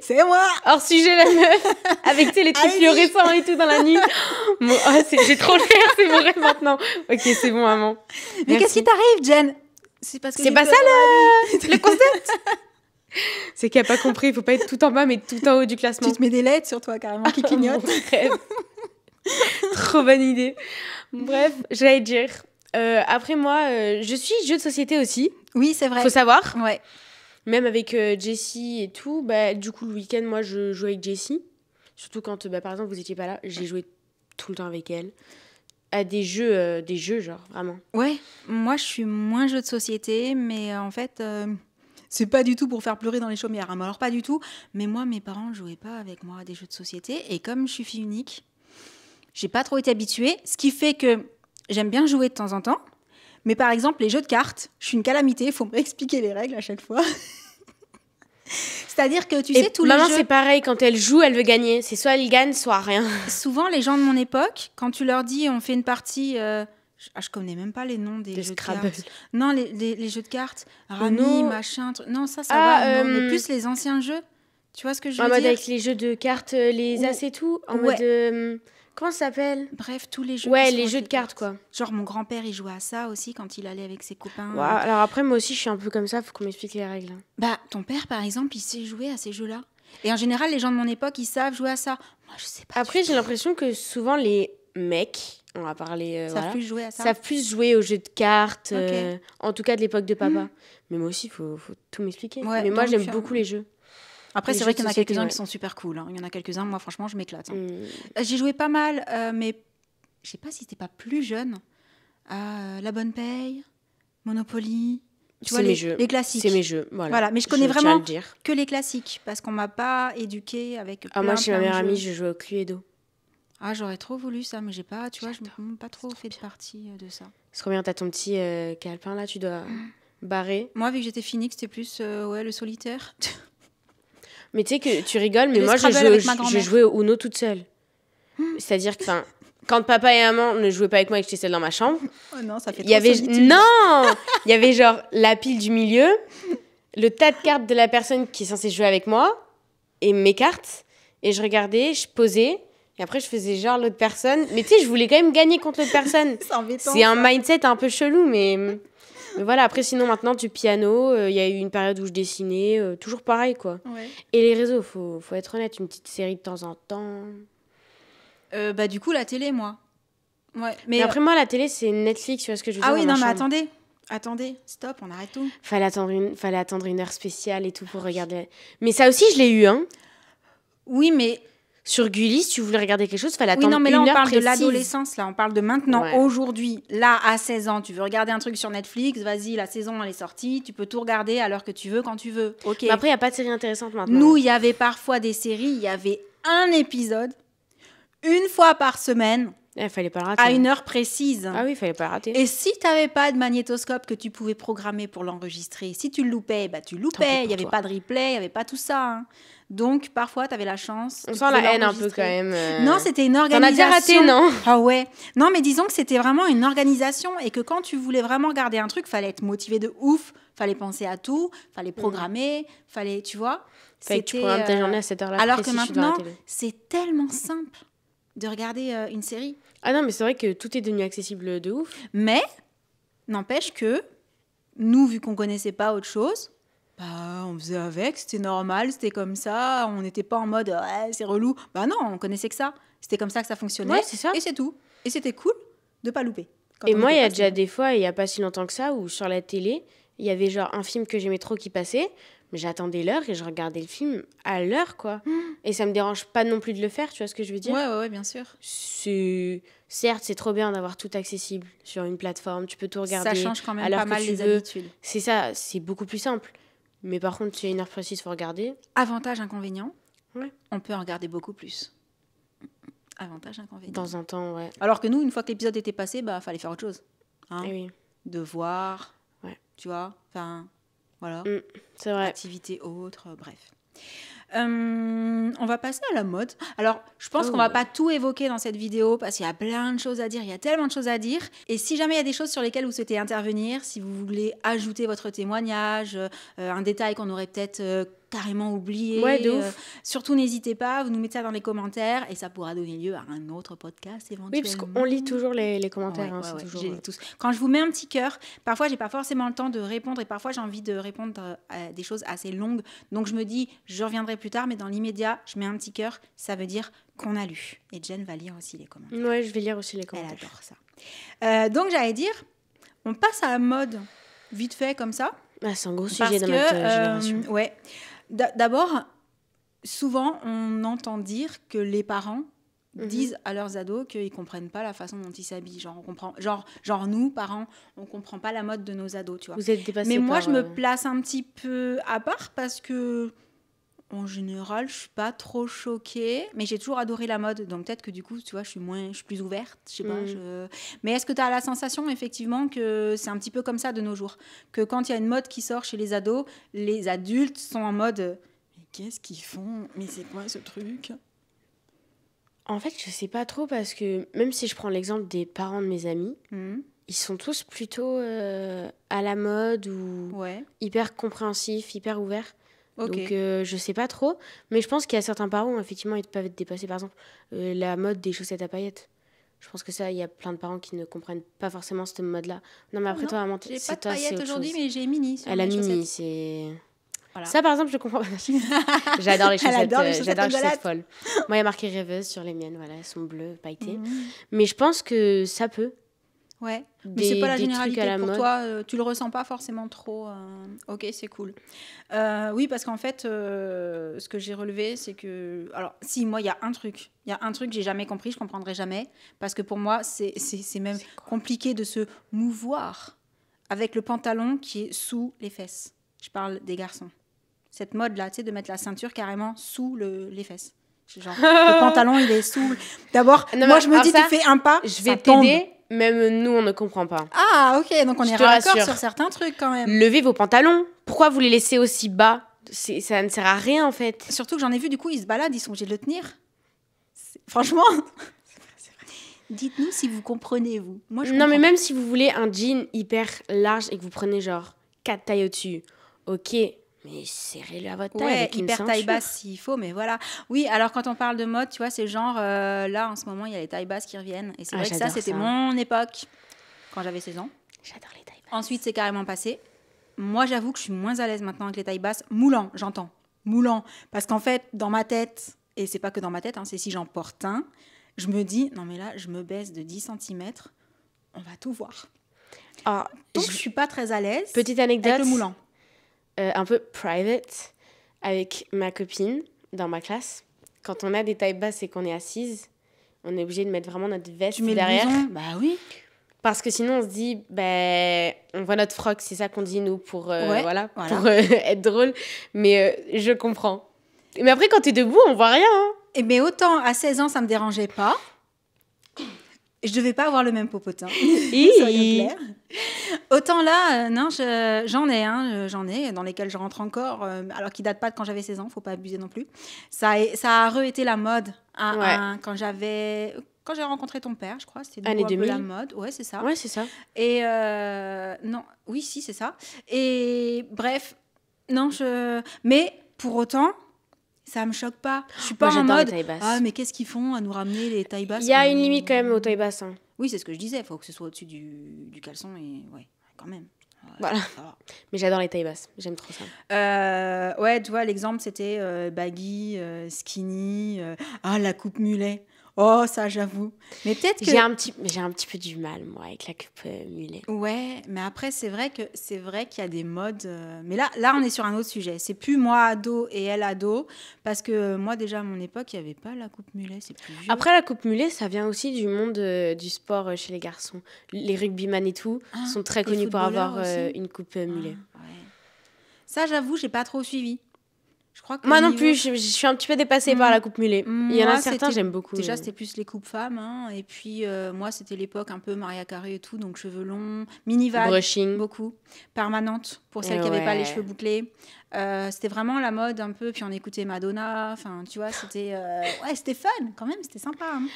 C'est moi! Hors sujet, la meuf. Avec, tu sais, les trucs Allez-y. fluorescents et tout dans la nuit. J'ai trop le faire, c'est mon rêve maintenant. Ok, c'est bon, maman. Mais qu'est-ce qui t'arrive, Jen? C'est parce que C'est j'ai pas peur ça dans la vie. le concept. C'est qu'elle a pas compris, il faut pas être tout en bas, mais tout en haut du classement. Tu te mets des lettres sur toi, carrément, qui clignotent. Mon rêve. Trop bonne idée. Bref, j'allais dire. Après moi, je suis jeu de société aussi. Oui, c'est vrai. Faut savoir. Ouais. Même avec Jessie et tout. Bah, du coup, le week-end, moi, je jouais avec Jessie. Surtout quand, par exemple, vous étiez pas là. J'ai joué tout le temps avec elle. À des jeux, genre, vraiment. Ouais, moi, je suis moins jeu de société, mais en fait, c'est pas du tout pour faire pleurer dans les chaumières. Hein. Alors, pas du tout. Mais moi, mes parents ne jouaient pas avec moi à des jeux de société. Et comme je suis fille unique, j'ai pas trop été habituée. Ce qui fait que j'aime bien jouer de temps en temps. Mais par exemple, les jeux de cartes, je suis une calamité. Il faut me réexpliquer les règles à chaque fois. C'est-à-dire que tu sais, tous les maman, jeux... c'est pareil. Quand elle joue, elle veut gagner. C'est soit elle gagne, soit rien. Souvent, les gens de mon époque, quand tu leur dis on fait une partie... je connais même pas les noms des jeux Scrabble. de cartes. Non, les jeux de cartes. Rami, Uno. machin... Non, ça Ah, va. Non, mais plus les anciens jeux. Tu vois ce que je En veux mode dire? avec les jeux de cartes, les Ou- as et tout. En Ouais. mode... comment ça s'appelle? Bref, tous les jeux. Ouais, qui sont les avec jeux de cartes, quoi. Genre, mon grand-père, il jouait à ça aussi quand il allait avec ses copains. Ouais, alors après, moi aussi, je suis un peu comme ça. Faut qu'on m'explique les règles. Bah, ton père, par exemple, il sait jouer à ces jeux-là. Et en général, les gens de mon époque, ils savent jouer à ça. Moi, je sais pas. Après, j'ai l'impression que souvent, les mecs, on va parler... Ça plus jouer à ça. savent plus jouer aux jeux de cartes, Ok. en tout cas de l'époque de papa. Mais moi aussi, il faut tout m'expliquer. Ouais, mais moi, donc, j'aime beaucoup les jeux. Après, les c'est vrai jeux qu'il y de en a société, quelques-uns ouais. qui sont super cool. Hein. Il y en a quelques-uns, moi, franchement, je m'éclate. Hein. Mm. J'ai joué pas mal, mais je sais pas si t'es pas plus jeune. La Bonne Paye, Monopoly. Tu vois, C'est mes les, jeux. les classiques. C'est mes jeux, Voilà, mais je connais tiens à vraiment le dire. que les classiques parce qu'on m'a pas éduquée avec. Ah, moi, plein, chez ma plein de meilleure jeux. amie, je joue au Cluedo. Ah, j'aurais trop voulu ça, mais j'ai pas, tu vois, je n'ai pas trop fait de partie de ça. C'est trop bien, t'as ton petit calepin là, tu dois barrer. Moi, vu que j'étais phoenix, c'était plus ouais, le solitaire. Mais tu sais que tu rigoles, mais Le moi, Scrabble avec ma je grand-mère. jouais au Uno toute seule. C'est-à-dire que, quand papa et maman ne jouaient pas avec moi et que j'étais seule dans ma chambre, Oh non, ça fait il y avait solitude. non, il y avait genre la pile du milieu, le tas de cartes de la personne qui est censée jouer avec moi et mes cartes, et je regardais, je posais et après je faisais genre l'autre personne, mais tu sais, je voulais quand même gagner contre l'autre personne. C'est embêtant. C'est un ça. mindset un peu chelou, mais voilà. Après, sinon maintenant du piano, il y a eu une période où je dessinais, toujours pareil quoi. Ouais. Et les réseaux, faut être honnête, une petite série de temps en temps. Bah du coup, la télé, moi. Ouais. Mais après moi, la télé, c'est Netflix, tu vois ce que je veux dire. Ah oui, dans non, ma mais chambre. attendez, stop, on arrête tout. Fallait attendre une heure spéciale et tout pour regarder. Mais ça aussi, je l'ai eu, hein. Oui, mais Sur Gulli, si tu voulais regarder quelque chose, fallait oui, attendre non, mais là, on une heure parle de précise. l'adolescence, là, on parle de maintenant, Ouais. aujourd'hui, là, à 16 ans, tu veux regarder un truc sur Netflix, vas-y, la saison, elle est sortie, tu peux tout regarder à l'heure que tu veux, quand tu veux. Ok. Mais après, il n'y a pas de série intéressante maintenant. Nous, il y avait parfois des séries, il y avait un épisode, une fois par semaine, Il fallait pas le rater. à une heure précise. Ah oui, il fallait pas le rater. Et si tu n'avais pas de magnétoscope que tu pouvais programmer pour l'enregistrer, si tu le loupais, bah tu Tant pis loupais. pour Il n'y avait toi. pas de replay, il n'y avait pas tout ça. Hein. Donc, parfois, tu avais la chance. On tu sent pouvais la haine un peu l'enregistrer. quand même. Non, c'était une T'en as organisation. déjà raté, non? Ah ouais. Non, mais disons que c'était vraiment une organisation et que quand tu voulais vraiment regarder un truc, fallait être motivé de ouf, fallait penser à tout, fallait programmer, fallait, tu vois. Fait que tu c'était, programmes ta journée à cette heure-là. alors que précis, je suis devant la maintenant, télé. c'est tellement simple de regarder une série. Ah non, mais c'est vrai que tout est devenu accessible de ouf. Mais, n'empêche que, nous, vu qu'on connaissait pas autre chose, bah, on faisait avec, c'était normal, c'était comme ça, on n'était pas en mode ouais, c'est relou. Bah non, on connaissait que ça. C'était comme ça que ça fonctionnait. Ouais, c'est ça. Et c'est tout. Et c'était cool de pas louper. Quand Et on moi, il était y a pas déjà seul. des fois, il n'y a pas si longtemps que ça, où sur la télé, il y avait genre un film que j'aimais trop qui passait, mais j'attendais l'heure et je regardais le film à l'heure, quoi. Et ça me dérange pas non plus de le faire, tu vois ce que je veux dire? Ouais, bien sûr. Certes, c'est trop bien d'avoir tout accessible sur une plateforme, tu peux tout regarder. Ça change quand à même l'heure pas que mal tu les veux. habitudes. C'est ça, c'est beaucoup plus simple. Mais par contre, s'il y a une heure précise, faut regarder. Avantage, inconvénient. on peut en regarder beaucoup plus. Avantage, inconvénient. Dans un temps, ouais. Alors que nous, une fois que l'épisode était passé, fallait faire autre chose. Hein, oui. Devoir, tu vois, enfin, voilà. C'est vrai. Activité autre, bref. On va passer à la mode. Alors, je pense qu'on va pas tout évoquer dans cette vidéo parce qu'il y a plein de choses à dire, il y a tellement de choses à dire. Et si jamais il y a des choses sur lesquelles vous souhaitez intervenir, si vous voulez ajouter votre témoignage, un détail qu'on aurait peut-être carrément oublié, de ouf. Surtout n'hésitez pas, vous nous mettez ça dans les commentaires et ça pourra donner lieu à un autre podcast éventuellement. Oui, parce qu'on lit toujours les commentaires. Je les lis tous. Quand je vous mets un petit cœur, parfois j'ai pas forcément le temps de répondre et parfois j'ai envie de répondre à des choses assez longues. Donc je me dis, je reviendrai plus tard, mais dans l'immédiat, je mets un petit cœur, ça veut dire qu'on a lu. Et Jen va lire aussi les commentaires. Ouais, je vais lire aussi les commentaires. Elle adore ça. Donc j'allais dire, on passe à la mode vite fait comme ça. C'est un gros sujet de notre génération. Ouais. D'abord, souvent on entend dire que les parents disent à leurs ados qu'ils comprennent pas la façon dont ils s'habillent. Genre nous, parents, on comprend pas la mode de nos ados, tu vois. Vous êtes dépassés. Mais moi, je me place un petit peu à part parce que en général, je suis pas trop choquée, mais j'ai toujours adoré la mode, donc peut-être que du coup, tu vois, je suis plus ouverte, je sais pas. Mais est-ce que tu as la sensation, effectivement, que c'est un petit peu comme ça de nos jours, que quand il y a une mode qui sort chez les ados, les adultes sont en mode « Mais qu'est-ce qu'ils font ? Mais c'est quoi ce truc ?» En fait, je sais pas trop parce que même si je prends l'exemple des parents de mes amis, ils sont tous plutôt à la mode ou hyper compréhensifs, hyper ouverts. Okay. Donc, je sais pas trop. Mais je pense qu'il y a certains parents, effectivement, ils peuvent être dépassés. Par exemple, la mode des chaussettes à paillettes. Je pense que ça, il y a plein de parents qui ne comprennent pas forcément cette mode-là. Non, mais après, toi, maman, j'ai pas de paillettes aujourd'hui, mais j'ai mini. À la mini, c'est... Voilà. Ça, par exemple, je comprends pas. J'adore les chaussettes. J'adore les chaussettes folles. Moi, il y a marqué rêveuse sur les miennes. Voilà, elles sont bleues, pailletées. Mais je pense que ça peut. Ouais, mais c'est pas la généralité pour toi, tu le ressens pas forcément trop. Ok, c'est cool. Oui, parce qu'en fait, ce que j'ai relevé, c'est que... Alors, si, moi, il y a un truc que j'ai jamais compris, je comprendrai jamais, parce que pour moi, c'est même compliqué de se mouvoir avec le pantalon qui est sous les fesses. Je parle des garçons. Cette mode-là, tu sais, de mettre la ceinture carrément sous les fesses. Genre, le pantalon, il est sous... D'abord, moi, je me dis, tu fais un pas, je vais t'aider. Même nous, on ne comprend pas. Ah, ok, donc on est raccord sur certains trucs quand même. Levez vos pantalons. Pourquoi vous les laissez aussi bas ? Ça ne sert à rien, en fait. Surtout que j'en ai vu, du coup, ils se baladent, ils sont obligés de le tenir. Franchement, c'est vrai. Dites-nous si vous comprenez, vous. Moi, je comprends. Mais même si vous voulez un jean hyper large et que vous prenez genre 4 tailles au-dessus, ok, mais serrez-le à votre taille avec une hyper ceinture. Taille basse s'il faut, mais voilà. Oui, alors quand on parle de mode, tu vois, c'est genre, là, en ce moment, il y a les tailles basses qui reviennent. Et c'est vrai que ça, c'était mon époque, quand j'avais 16 ans. J'adore les tailles basses. Ensuite, c'est carrément passé. Moi, j'avoue que je suis moins à l'aise maintenant avec les tailles basses. Moulant, j'entends. Moulant. Parce qu'en fait, dans ma tête, et c'est pas que dans ma tête, c'est si j'en porte un, je me dis, non mais là, je me baisse de 10 cm, on va tout voir. Donc, je suis pas très à l'aise. Petite anecdote. Avec le moulant. Un peu private, avec ma copine dans ma classe. Quand on a des tailles basses et qu'on est assise, on est obligé de mettre vraiment notre veste derrière. Bah oui. Parce que sinon, on se dit, on voit notre froc, c'est ça qu'on dit, nous, pour pour être drôle. Mais je comprends. Mais après, quand t'es debout, on voit rien. Hein. Mais autant, à 16 ans, ça me dérangeait pas. Je devais pas avoir le même popotin. Soyons clairs. Autant là, non, j'en ai dans lesquels je rentre encore, alors qui datent pas de quand j'avais 16 ans, faut pas abuser non plus. Ça a été la mode quand j'ai rencontré ton père, je crois, c'était un peu la mode. Ouais, c'est ça. Ouais, c'est ça. Et c'est ça. Et bref, mais pour autant, ça me choque pas. Je suis pas en mode mais qu'est-ce qu'ils font à nous ramener les tailles basses. Il y a une limite quand même aux tailles basses. Hein. Oui, c'est ce que je disais, il faut que ce soit au-dessus du caleçon et quand même. Voilà. Mais j'adore les tailles basses, j'aime trop ça. Tu vois, l'exemple c'était baggy, skinny, la coupe mulet. Oh, ça, j'avoue. Mais peut-être que... J'ai un petit peu du mal, moi, avec la coupe mulet. Ouais, mais après, c'est vrai qu'il y a des modes... Mais là, on est sur un autre sujet. C'est plus moi ado et elle ado. Parce que moi, déjà, à mon époque, il n'y avait pas la coupe mulet. C'est plus vieux. Après, la coupe mulet, ça vient aussi du monde du sport chez les garçons. Les rugbyman et tout sont très connus pour avoir une coupe mulet. Ouais. Ça, j'avoue, j'ai pas trop suivi. Je crois que moi non plus, je suis un petit peu dépassée par la coupe mulet. Il y en a certains, j'aime beaucoup. Déjà, c'était plus les coupes femmes. Hein, et puis, moi, c'était l'époque un peu Maria Carré et tout. Donc, cheveux longs, mini-vague. Brushing. Beaucoup. Permanente, pour celles qui n'avaient pas les cheveux boucllés. C'était vraiment la mode un peu. Puis, on écoutait Madonna. Enfin, tu vois, c'était... ouais, c'était fun quand même. C'était sympa. Hein.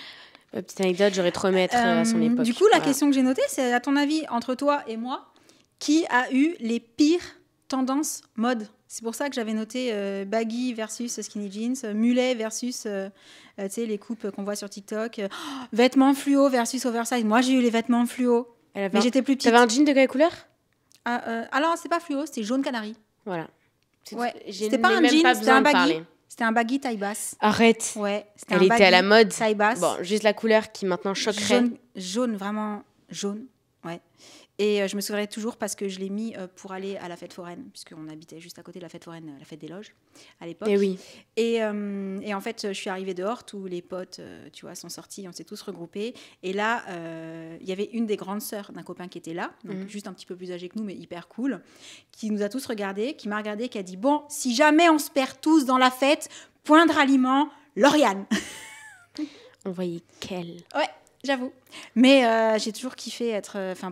Petite anecdote, j'aurais trop aimé être à son époque. Du coup, la question que j'ai notée, c'est à ton avis, entre toi et moi, qui a eu les pires tendances mode? C'est pour ça que j'avais noté baggy versus skinny jeans, mulet versus tu sais, les coupes qu'on voit sur TikTok, vêtements fluo versus oversize. Moi, j'ai eu les vêtements fluo, mais j'étais plus petite. T'avais un jean de quelle couleur? Alors, c'est pas fluo, c'était jaune canari. Voilà. Ouais. C'était pas un jean, c'était un baggy. C'était un baggy taille basse. Arrête. Ouais. Elle était à la mode. Taille basse. Bon, juste la couleur qui maintenant choquerait. Jaune, vraiment jaune. Ouais. Et je me souviendrai toujours parce que je l'ai mis pour aller à la fête foraine, puisqu'on habitait juste à côté de la fête foraine, la fête des loges, à l'époque. Et oui. Et en fait, je suis arrivée dehors, tous les potes, tu vois, sont sortis, on s'est tous regroupés. Et là, il y avait une des grandes sœurs d'un copain qui était là, donc juste un petit peu plus âgée que nous, mais hyper cool, qui nous a tous regardés, qui m'a regardé, qui a dit « Bon, si jamais on se perd tous dans la fête, point de ralliement, Lauriane !» On voyait qu'elle. Ouais. J'avoue. Mais j'ai toujours kiffé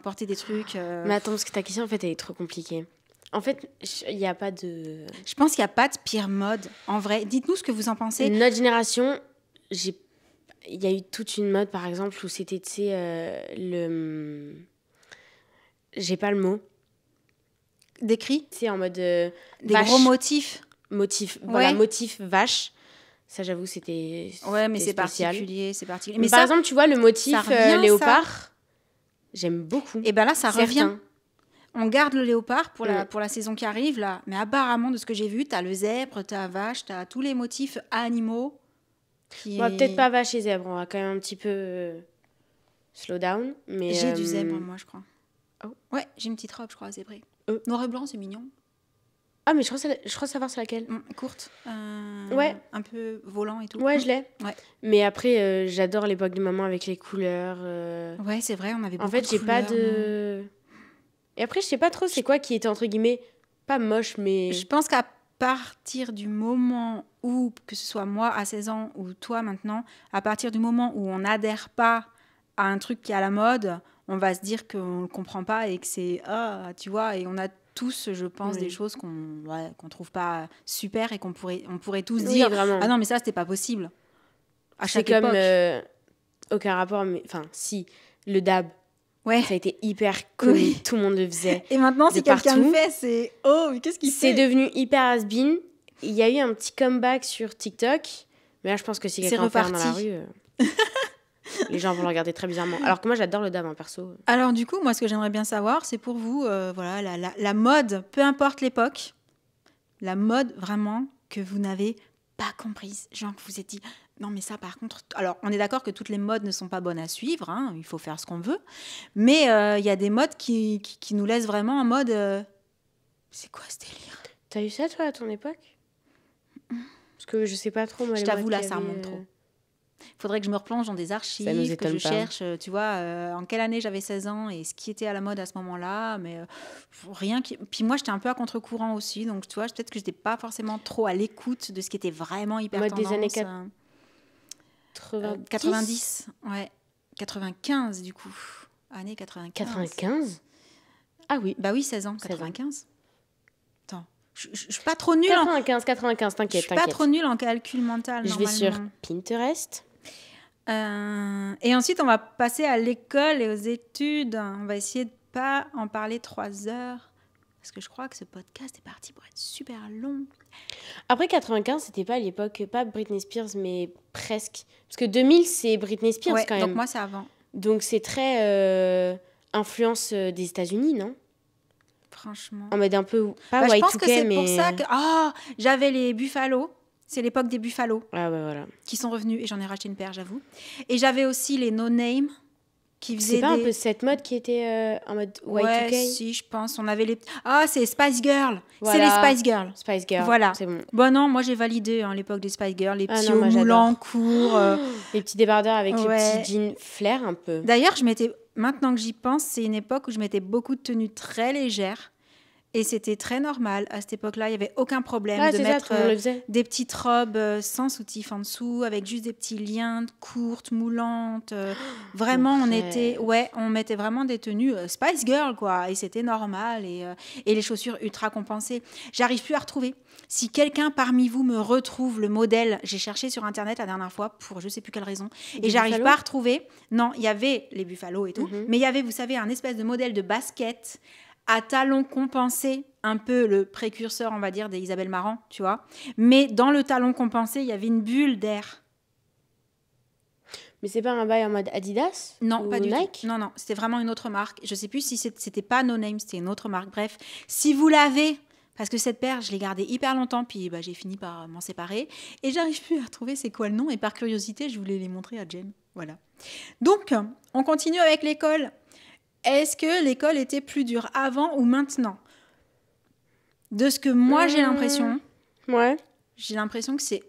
porter des trucs. Mais attends, parce que ta question, en fait, elle est trop compliquée. En fait, il n'y a pas de... Je pense qu'il n'y a pas de pire mode, en vrai. Dites-nous ce que vous en pensez. Notre génération, il y a eu toute une mode, par exemple, où c'était, tu sais, j'ai pas le mot. Décrit. Tu sais, en mode... des gros motifs. Voilà, motif vache. Ça, j'avoue, c'était ouais, mais c'est spécial. particulier. Mais par exemple, tu vois, le motif léopard, j'aime beaucoup. Et bien là, ça revient. On garde le léopard pour la saison qui arrive, là. Mais apparemment, de ce que j'ai vu, t'as le zèbre, t'as vache, t'as tous les motifs animaux. Peut-être pas vache et zèbre, on va quand même un petit peu slow down. Mais j'ai du zèbre, moi, je crois. Oh. Ouais, j'ai une petite robe, je crois, zébrée. Noir et blanc, c'est mignon. Ah, mais je crois savoir c'est laquelle. Courte. Ouais. Un peu volant et tout. Ouais, je l'ai. Ouais. Mais après, j'adore l'époque de maman avec les couleurs. Ouais, c'est vrai, on avait beaucoup de couleurs. En fait, j'ai pas de... Et après, je sais pas trop c'est quoi qui était, entre guillemets, pas moche, mais... Je pense qu'à partir du moment où, que ce soit moi à 16 ans ou toi maintenant, à partir du moment où on n'adhère pas à un truc qui est à la mode, on va se dire qu'on ne comprend pas et que c'est... tu vois, et on a tous, je pense, des choses qu'on trouve pas super et on pourrait tous dire vraiment. Ah non, mais ça, c'était pas possible. À chaque époque. C'est comme aucun rapport, mais enfin, si, le dab. Ouais. Ça a été hyper connu, tout le monde le faisait. Et maintenant, si quelqu'un le fait, c'est oh, mais qu'est-ce qu'il fait? C'est devenu hyper has-been. Il y a eu un petit comeback sur TikTok, mais là, je pense que si quelqu'un en fait dans la rue, les gens vont le regarder très bizarrement. Alors que moi, j'adore le dab, perso. Alors du coup, moi, ce que j'aimerais bien savoir, c'est pour vous, voilà, la mode, peu importe l'époque, la mode vraiment que vous n'avez pas comprise, genre que vous vous êtes dit non mais ça par contre, alors on est d'accord que toutes les modes ne sont pas bonnes à suivre, hein, il faut faire ce qu'on veut, mais il y a des modes qui nous laissent vraiment en mode c'est quoi ce délire? T'as eu ça toi à ton époque? Parce que je sais pas trop moi. Je t'avoue là, ça remonte trop. Faudrait que je me replonge dans des archives, que je cherche, tu vois, en quelle année j'avais 16 ans et ce qui était à la mode à ce moment-là, mais rien qui... Puis moi, j'étais un peu à contre-courant aussi, donc tu vois, peut-être que je n'étais pas forcément trop à l'écoute de ce qui était vraiment hyper tendance. Mode des années 90, ouais. 95, du coup. Année 95. 95 ? Ah oui. Bah oui, 16 ans, 95. Attends, je suis pas trop nulle. 95, t'inquiète. Je suis pas trop nulle en calcul mental, Je vais sur Pinterest. Et ensuite, on va passer à l'école et aux études. On va essayer de pas en parler 3 heures. Parce que je crois que ce podcast est parti pour être super long. Après 95, c'était pas à l'époque, pas Britney Spears, mais presque. Parce que 2000, c'est Britney Spears quand même. Donc moi, c'est avant. Donc c'est très influence des États-Unis, non? Franchement. En mode un peu, pas Y2K, mais... Je pense que c'est pour ça que... j'avais les Buffalo. C'est l'époque des Buffalo. Ah ouais, voilà. Qui sont revenus. Et j'en ai racheté une paire, j'avoue. Et j'avais aussi les No Name. C'est pas un peu cette mode qui était en mode Y2K? Ouais, si, je pense. On avait les... c'est Spice Girl. Voilà. C'est les Spice Girls. Spice Girl, voilà. C'est bon. Bon, non, moi, j'ai validé l'époque des Spice Girls. Les petits hauts moulants courts. Les petits débardeurs avec le petit jean flair un peu. D'ailleurs, maintenant que j'y pense, c'est une époque où je mettais beaucoup de tenues très légères. Et c'était très normal. À cette époque-là, il n'y avait aucun problème de c'est mettre ça, tout le monde le faisait. des petites robes sans soutif en dessous, avec juste des petits liens courtes, moulantes. Vraiment, on mettait vraiment des tenues Spice Girl, quoi. Et c'était normal. Et les chaussures ultra compensées. J'arrive plus à retrouver. Si quelqu'un parmi vous me retrouve le modèle, j'ai cherché sur Internet la dernière fois pour je sais plus quelle raison, et j'arrive pas à retrouver. Non, il y avait les buffalos et tout, mais il y avait, vous savez, un espèce de modèle de basket à talons compensés, un peu le précurseur, on va dire, des Isabelle Marant, tu vois. Mais dans le talon compensé, il y avait une bulle d'air. Mais c'est pas un bail en mode Adidas? Non, pas du Nike? tout. Non, c'était vraiment une autre marque. Je sais plus si c'était pas No Name, c'était une autre marque. Bref, si vous l'avez, parce que cette paire, je l'ai gardée hyper longtemps, puis j'ai fini par m'en séparer. Et j'arrive plus à retrouver c'est quoi le nom. Et par curiosité, je voulais les montrer à Jen. Voilà. Donc, on continue avec l'école. Est-ce que l'école était plus dure avant ou maintenant? De ce que moi j'ai l'impression, j'ai l'impression que c'est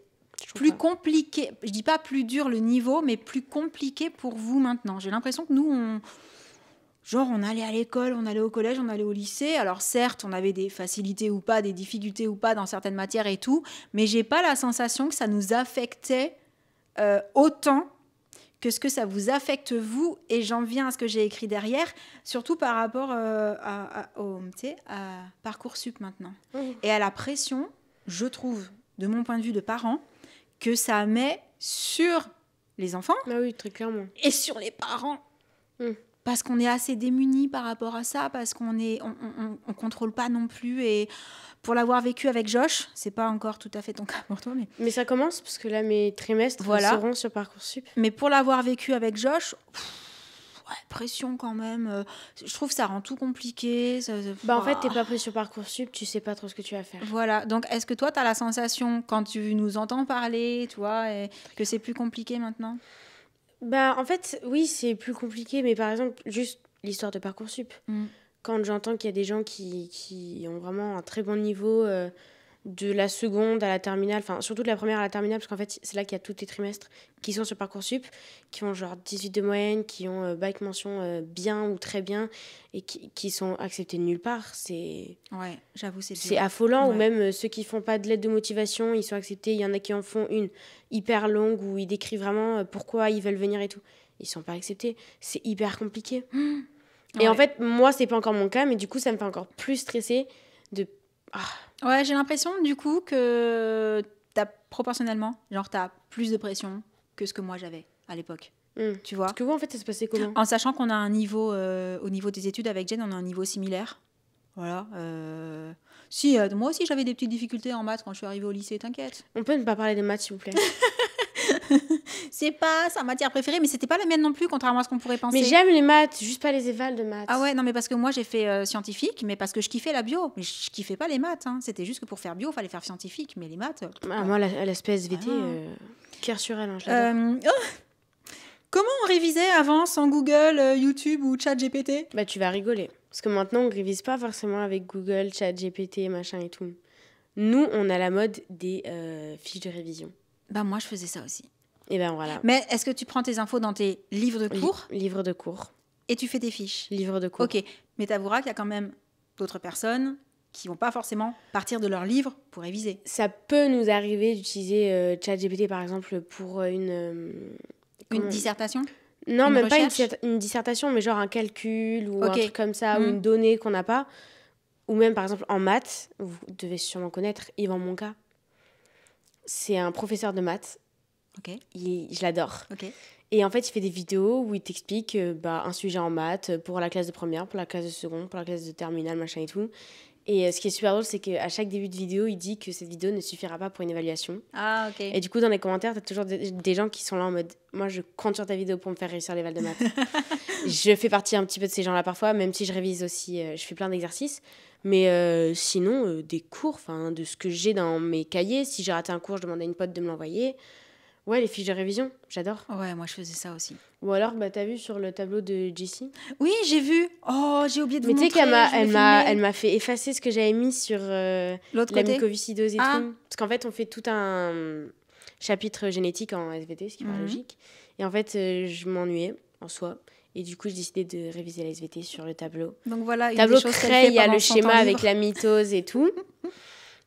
plus compliqué. Je dis pas plus dur le niveau, mais plus compliqué pour vous maintenant. J'ai l'impression que nous, on allait à l'école, on allait au collège, on allait au lycée. Alors certes, on avait des facilités ou pas, des difficultés ou pas dans certaines matières et tout, mais j'ai pas la sensation que ça nous affectait autant que ce que ça vous affecte vous, et j'en viens à ce que j'ai écrit derrière, surtout par rapport à Parcoursup maintenant. Et à la pression, je trouve, de mon point de vue de parent, que ça met sur les enfants. Ah oui, très clairement. Et sur les parents. Parce qu'on est assez démunis par rapport à ça, parce qu'on on contrôle pas non plus. Et pour l'avoir vécu avec Josh, c'est pas encore tout à fait ton cas pour toi. Mais ça commence, parce que là, mes trimestres seront sur Parcoursup. Mais pour l'avoir vécu avec Josh, pression quand même. Je trouve que ça rend tout compliqué. En fait, t'es pas pris sur Parcoursup, tu sais pas trop ce que tu vas faire. Voilà. Donc, est-ce que toi, t'as la sensation, quand tu nous entends parler, tu vois, que c'est plus compliqué maintenant ? En fait, oui, c'est plus compliqué, mais par exemple, juste l'histoire de Parcoursup. Quand j'entends qu'il y a des gens qui ont vraiment un très bon niveau de la seconde à la terminale, enfin surtout de la première à la terminale, parce qu'en fait, c'est là qu'il y a tous les trimestres qui sont sur Parcoursup, qui ont genre 18 de moyenne, qui ont bac mention bien ou très bien, et qui sont acceptés de nulle part. Ouais, j'avoue, c'est affolant. Ouais. Ou même ceux qui font pas de lettre de motivation, ils sont acceptés. Il y en a qui en font une hyper longue où ils décrivent vraiment pourquoi ils veulent venir et tout. Ils sont pas acceptés. C'est hyper compliqué. Et en fait, moi, c'est pas encore mon cas, mais du coup, ça me fait encore plus stresser de... Ouais, j'ai l'impression, du coup, que proportionnellement, t'as plus de pression que ce que moi j'avais à l'époque. Tu vois ? Parce que vous, en fait, ça se passait comment ? En sachant qu'on a un niveau, au niveau des études avec Jen, on a un niveau similaire. Voilà. Moi aussi, j'avais des petites difficultés en maths quand je suis arrivée au lycée, t'inquiète. On peut ne pas parler des maths, s'il vous plaît ? C'est pas sa matière préférée, mais c'était pas la mienne non plus, contrairement à ce qu'on pourrait penser. Mais j'aime les maths, juste pas les évals de maths. Ah ouais, non, mais parce que moi j'ai fait scientifique, mais parce que je kiffais la bio. Mais je kiffais pas les maths. Hein. C'était juste que pour faire bio, il fallait faire scientifique. Mais les maths. Moi, l'aspect SVT, cœur sur elle, hein, je l'adore. Comment on révisait avant sans Google, YouTube ou ChatGPT ? Tu vas rigoler. Parce que maintenant, on révise pas forcément avec Google, ChatGPT, machin et tout. Nous, on a la mode des fiches de révision. Moi, je faisais ça aussi. Et voilà. Mais est-ce que tu prends tes infos dans tes livres de cours ? Livres de cours. Et tu fais tes fiches ? Livres de cours. Ok, mais t'avoueras qu'il y a quand même d'autres personnes qui vont pas forcément partir de leur livre pour réviser. Ça peut nous arriver d'utiliser ChatGPT, par exemple, pour une dissertation ? Non, même pas une dissertation, mais genre un calcul ou un truc comme ça, ou une donnée qu'on n'a pas. Ou même, par exemple, en maths, vous devez sûrement connaître Yvan Monca. C'est un professeur de maths. Je l'adore. Et en fait, il fait des vidéos où il t'explique un sujet en maths pour la classe de première, pour la classe de seconde, pour la classe de terminale, machin et tout. Et ce qui est super drôle, c'est qu'à chaque début de vidéo, il dit que cette vidéo ne suffira pas pour une évaluation. Ah, ok. Et du coup, dans les commentaires, t'as toujours des gens qui sont là en mode « Moi, je compte sur ta vidéo pour me faire réussir l'éval de maths. » Je fais partie un petit peu de ces gens-là parfois, même si je révise aussi, je fais plein d'exercices. Mais sinon, des cours, de ce que j'ai dans mes cahiers, si j'ai raté un cours, je demande à une pote de me l'envoyer. Ouais, les fiches de révision, j'adore. Ouais, moi je faisais ça aussi. Ou alors, t'as vu sur le tableau de Jessie ? Oui, j'ai vu. Oh, j'ai oublié de vous montrer. Mais tu sais qu'elle m'a fait effacer ce que j'avais mis sur la mucoviscidose et tout. Parce qu'en fait, on fait tout un chapitre génétique en SVT, ce qui paraît logique. Et en fait, je m'ennuyais en soi. Et du coup, j'ai décidé de réviser la SVT sur le tableau. Donc voilà, tableau craie, il y a le schéma avec la mitose et tout.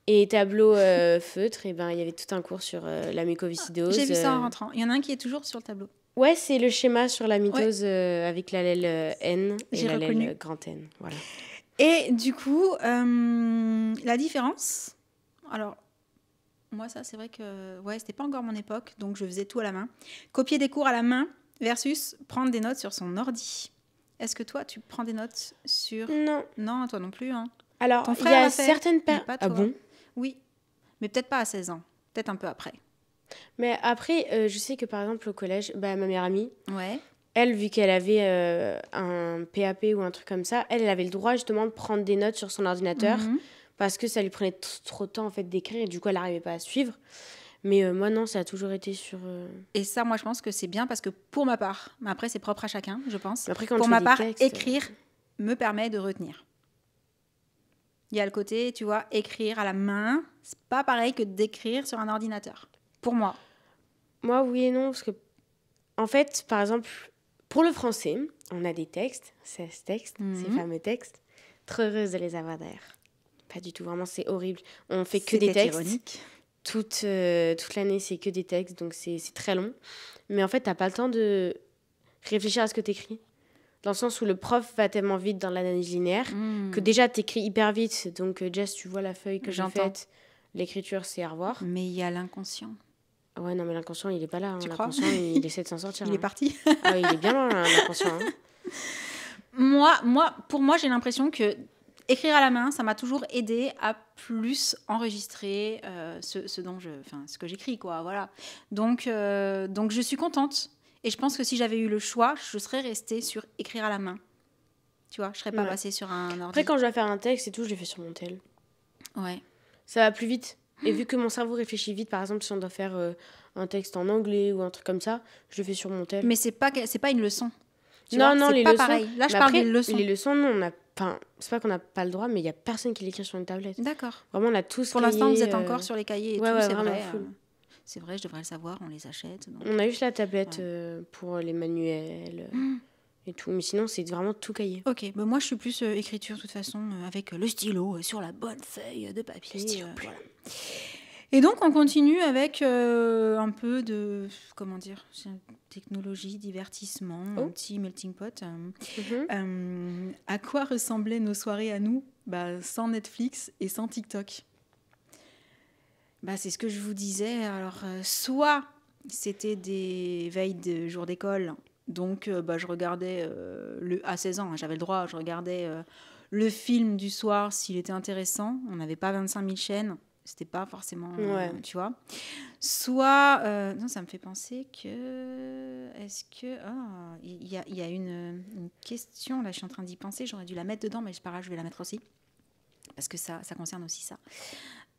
Et tableau feutre, et ben, il y avait tout un cours sur la mucoviscidose. J'ai vu ça en rentrant. Il y en a un qui est toujours sur le tableau. Ouais, c'est le schéma sur la mitose avec l'allèle N et l'allèle grand N. Voilà. Et du coup, la différence... Alors, moi, ça, c'est vrai que... Ouais, c'était pas encore mon époque, donc je faisais tout à la main. Copier des cours à la main versus prendre des notes sur son ordi. Est-ce que toi, tu prends des notes sur... Non. Non, toi non plus, hein. Alors, il y a certaines personnes... Ah bon? Oui, mais peut-être pas à 16 ans. Peut-être un peu après. Mais après, je sais que par exemple au collège, ma meilleure amie, ouais. Elle, vu qu'elle avait un PAP ou un truc comme ça, elle avait le droit justement de prendre des notes sur son ordinateur parce que ça lui prenait trop de temps en fait d'écrire et du coup elle n'arrivait pas à suivre. Mais moi non, ça a toujours été sur... Et ça, moi je pense que c'est bien parce que pour ma part, mais après c'est propre à chacun, je pense. Après, quand pour ma part, écrire me permet de retenir. Il y a le côté, tu vois, écrire à la main, c'est pas pareil que d'écrire sur un ordinateur. Pour moi. Moi, oui et non, parce que, en fait, par exemple, pour le français, on a des textes, 16 textes, ces fameux textes. Trop heureuse de les avoir d'ailleurs. Pas du tout, vraiment, c'est horrible. On fait que des textes. Ironique. Toute l'année, c'est que des textes, donc c'est très long. Mais en fait, t'as pas le temps de réfléchir à ce que t'écris. Dans le sens où le prof va tellement vite dans l'analyse linéaire que déjà t'écris hyper vite. Donc Jess, tu vois la feuille que j'ai faite. L'écriture, c'est à revoir. Mais il y a l'inconscient. Ouais, non, mais l'inconscient, il est pas là. Hein. Tu l'inconscient, il essaie de s'en sortir. Il est parti. Ah, il est bien loin, l'inconscient. Hein. Pour moi, j'ai l'impression que écrire à la main, ça m'a toujours aidé à plus enregistrer ce que j'écris, quoi. Voilà. Donc, je suis contente. Et je pense que si j'avais eu le choix, je serais restée sur écrire à la main. Tu vois, je serais pas passée sur un ordi. Après, quand je dois faire un texte et tout, je le fais sur mon tel. Ouais. Ça va plus vite. Et vu que mon cerveau réfléchit vite, par exemple, si on doit faire un texte en anglais ou un truc comme ça, je le fais sur mon tel. Mais c'est pas une leçon. Non, les leçons. Pareil. Là, je parle des leçons. Les leçons, non, c'est pas qu'on n'a pas le droit, mais il y a personne qui l'écrit sur une tablette. D'accord. Vraiment, on a tous. Pour l'instant, vous êtes encore sur les cahiers et tout, c'est vrai. Full. C'est vrai, je devrais le savoir, on les achète. Donc... On a juste la tablette pour les manuels et tout, mais sinon c'est vraiment tout cahier. Ok, moi je suis plus écriture de toute façon, avec le stylo sur la bonne feuille de papier. Voilà. Et donc on continue avec un peu de, comment dire, technologie, divertissement, un petit melting pot. À quoi ressemblaient nos soirées à nous ? Sans Netflix et sans TikTok. C'est ce que je vous disais. Alors, soit c'était des veilles de jour d'école, donc je regardais, à 16 ans, j'avais le droit, je regardais le film du soir s'il était intéressant. On n'avait pas 25 000 chaînes, c'était pas forcément, tu vois. Soit, non, ça me fait penser que, est-ce que, il y a une question, là je suis en train d'y penser, j'aurais dû la mettre dedans, mais c'est pas grave, je vais la mettre aussi, parce que ça concerne aussi ça.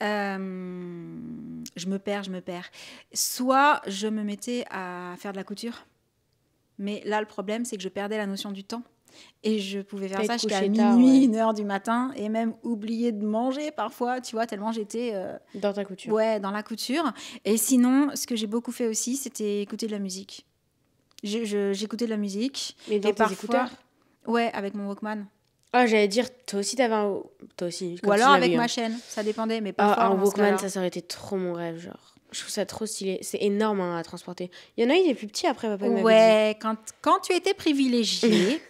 Je me perds. Soit je me mettais à faire de la couture. Mais là, le problème, c'est que je perdais la notion du temps. Et je pouvais faire ça jusqu'à minuit, 1h du matin. Et même oublier de manger parfois, tu vois, tellement j'étais... dans ta couture. Ouais, dans la couture. Et sinon, ce que j'ai beaucoup fait aussi, c'était écouter de la musique. J'écoutais de la musique. Mais dans tes écouteurs ? Ouais, avec mon Walkman. Ah, j'allais dire, toi aussi, t'avais un... Toi aussi. Ou alors avec ma chaîne, ça dépendait, mais pas fort. Un Walkman, ça aurait été trop mon rêve, genre. Je trouve ça trop stylé. C'est énorme à transporter. Il y en a eu des plus petits après, papa m'avait dit. Quand tu étais privilégiée...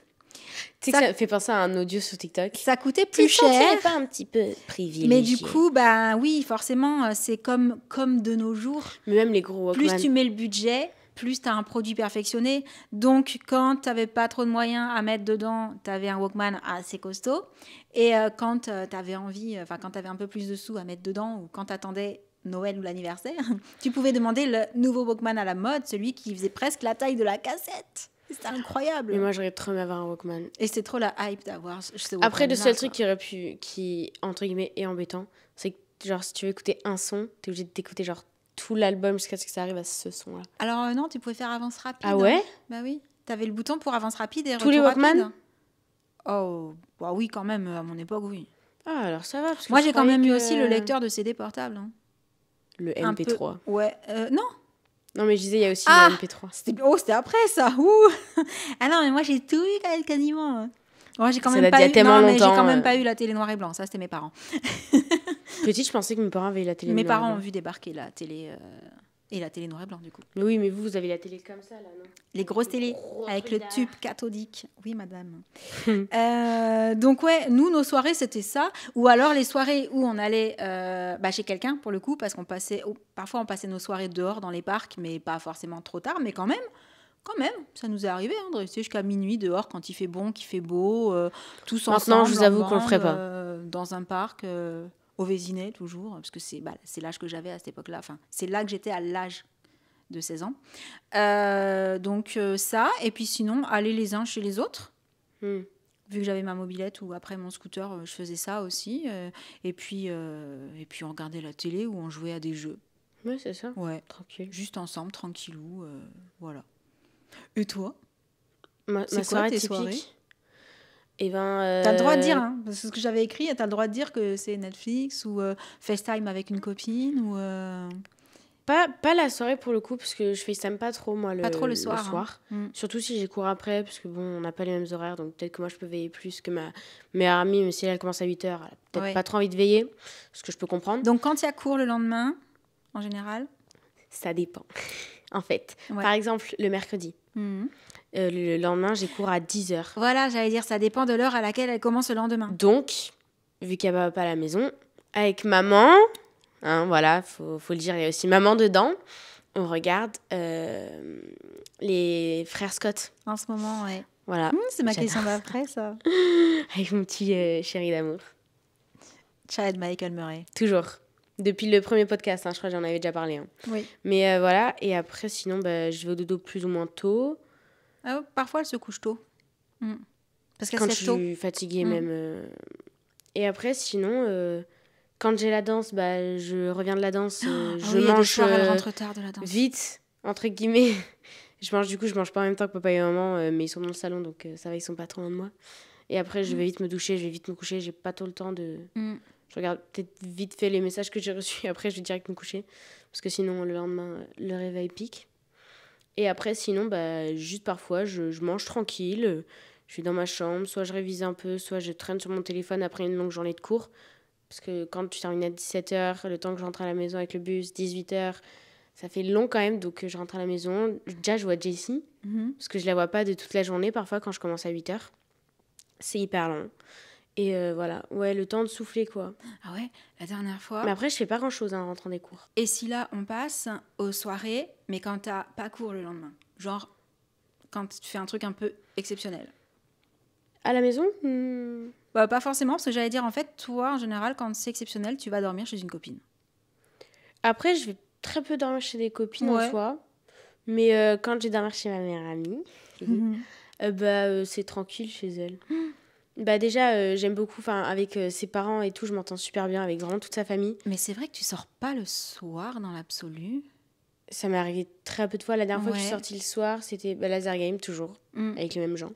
Tu sais que ça fait penser à un audio sur TikTok. Ça coûtait plus cher. Pas un petit peu privilégié. Mais du coup, oui, forcément, c'est comme de nos jours. Mais même les gros Walkman. Plus tu mets le budget... plus tu as un produit perfectionné. Donc, quand tu n'avais pas trop de moyens à mettre dedans, tu avais un Walkman assez costaud. Et quand tu avais envie, quand tu avais un peu plus de sous à mettre dedans, ou quand tu attendais Noël ou l'anniversaire, tu pouvais demander le nouveau Walkman à la mode, celui qui faisait presque la taille de la cassette. C'était incroyable. Mais moi, j'aurais trop aimé avoir un Walkman. Et c'était trop la hype d'avoir ce Walkman. Après, le seul truc qui, entre guillemets, est embêtant, c'est que, genre, si tu veux écouter un son, tu es obligé de t'écouter, genre, tout l'album jusqu'à ce que ça arrive à ce son-là. Alors non, tu pouvais faire avance rapide. Ah ouais ? Bah oui, tu avais le bouton pour avance rapide et tous les Walkman rapide. Oh, oui quand même, à mon époque, oui. Ah, alors ça va. Parce que moi, j'ai quand même eu aussi le lecteur de CD portable. Hein. Le MP3. Ouais, non. Non, mais je disais, il y a aussi le MP3. C'était après ça. Ouh. Ah non, mais moi, j'ai tout eu quasiment. Moi, j'ai quand même pas eu... mais j'ai quand même pas eu la télé noir et blanc. Ça, c'était mes parents. Petite, je pensais que mes parents avaient la télé mes noir et blanc. parents ont vu débarquer la télé... Et la télé noir et blanc, du coup. Mais oui, mais vous avez la télé comme ça, là, non? Les grosses télés, avec le tube cathodique. Oui, madame. Donc, ouais, nous, nos soirées, c'était ça. Ou alors, les soirées où on allait chez quelqu'un, pour le coup, parce qu'on passait... Parfois, on passait nos soirées dehors, dans les parcs, mais pas forcément trop tard, mais quand même, ça nous est arrivé de rester jusqu'à minuit dehors, quand il fait bon, qu'il fait beau, tous ensemble. Maintenant, je vous avoue qu'on le ferait pas. Dans un parc... au Vésinet, toujours, parce que c'est l'âge que j'avais à cette époque-là. Enfin, c'est là que j'étais à l'âge de 16 ans. Donc, ça. Et puis, sinon, aller les uns chez les autres. Vu que j'avais ma mobilette ou après mon scooter, je faisais ça aussi. Et puis, on regardait la télé ou on jouait à des jeux. Ouais, c'est ça. Ouais. Tranquille. Juste ensemble, tranquillou. Voilà. Et toi? Ma soirée typique. Et t'as le droit de dire, hein, parce que ce que j'avais écrit, t'as le droit de dire que c'est Netflix ou FaceTime avec une copine ou pas la soirée pour le coup, parce que je FaceTime pas trop moi pas trop le soir. Hein. Surtout si j'ai cours après, parce que bon, on n'a pas les mêmes horaires, donc peut-être que moi je peux veiller plus que ma meilleure amie, mais si elle commence à 8h, elle a peut-être pas trop envie de veiller, ce que je peux comprendre. Donc quand il y a cours le lendemain, en général, ça dépend. En fait, par exemple le mercredi. Le lendemain, j'ai cours à 10h. Voilà, j'allais dire, ça dépend de l'heure à laquelle elle commence le lendemain. Donc, vu qu'il n'y a pas à la maison, avec maman, hein, voilà, faut le dire, il y a aussi maman dedans, on regarde les frères Scott. En ce moment, ouais. Voilà. C'est ma question d'après, ça. Avec mon petit chéri d'amour. Chad Michael Murray. Toujours. Depuis le premier podcast, hein, je crois que j'en avais déjà parlé. Hein. Oui. Mais voilà, et après, sinon, je vais au dodo plus ou moins tôt. Parfois, elle se couche tôt. Parce qu'elle quand se lève tôt. Je suis fatiguée même. Et après, sinon, quand j'ai la danse, je reviens de la danse, je mange elle rentre tard de la danse. Vite, entre guillemets. Je mange pas en même temps que papa et maman, mais ils sont dans le salon, donc ça va, ils sont pas trop loin de moi. Et après, je vais vite me doucher, je vais vite me coucher, j'ai pas tout le temps de... Je regarde peut-être vite fait les messages que j'ai reçus, et après, je vais direct me coucher, parce que sinon, le lendemain, le réveil pique. Et après, sinon, juste parfois, je mange tranquille, je suis dans ma chambre, soit je révise un peu, soit je traîne sur mon téléphone après une longue journée de cours. Parce que quand tu termines à 17h, le temps que je rentre à la maison avec le bus, 18h, ça fait long quand même. Donc je rentre à la maison. Déjà, je vois Jessie, parce que je la vois pas de toute la journée parfois quand je commence à 8h. C'est hyper long. Et voilà, ouais, le temps de souffler, quoi. Ah ouais, la dernière fois... Mais après, je fais pas grand-chose en rentrant des cours. Et si là, on passe aux soirées, mais quand t'as pas cours le lendemain? Genre, quand tu fais un truc un peu exceptionnel. À la maison Pas forcément, parce que j'allais dire, en fait, toi, en général, quand c'est exceptionnel, tu vas dormir chez une copine. Après, je vais très peu dormir chez des copines en soi. Mais quand j'ai dormi chez ma meilleure amie, c'est tranquille chez elle. Déjà, j'aime beaucoup, avec ses parents et tout, je m'entends super bien avec vraiment toute sa famille. Mais c'est vrai que tu sors pas le soir dans l'absolu. Ça m'est arrivé très peu de fois. La dernière fois que je suis sortie le soir, c'était laser game, toujours, avec les mêmes gens.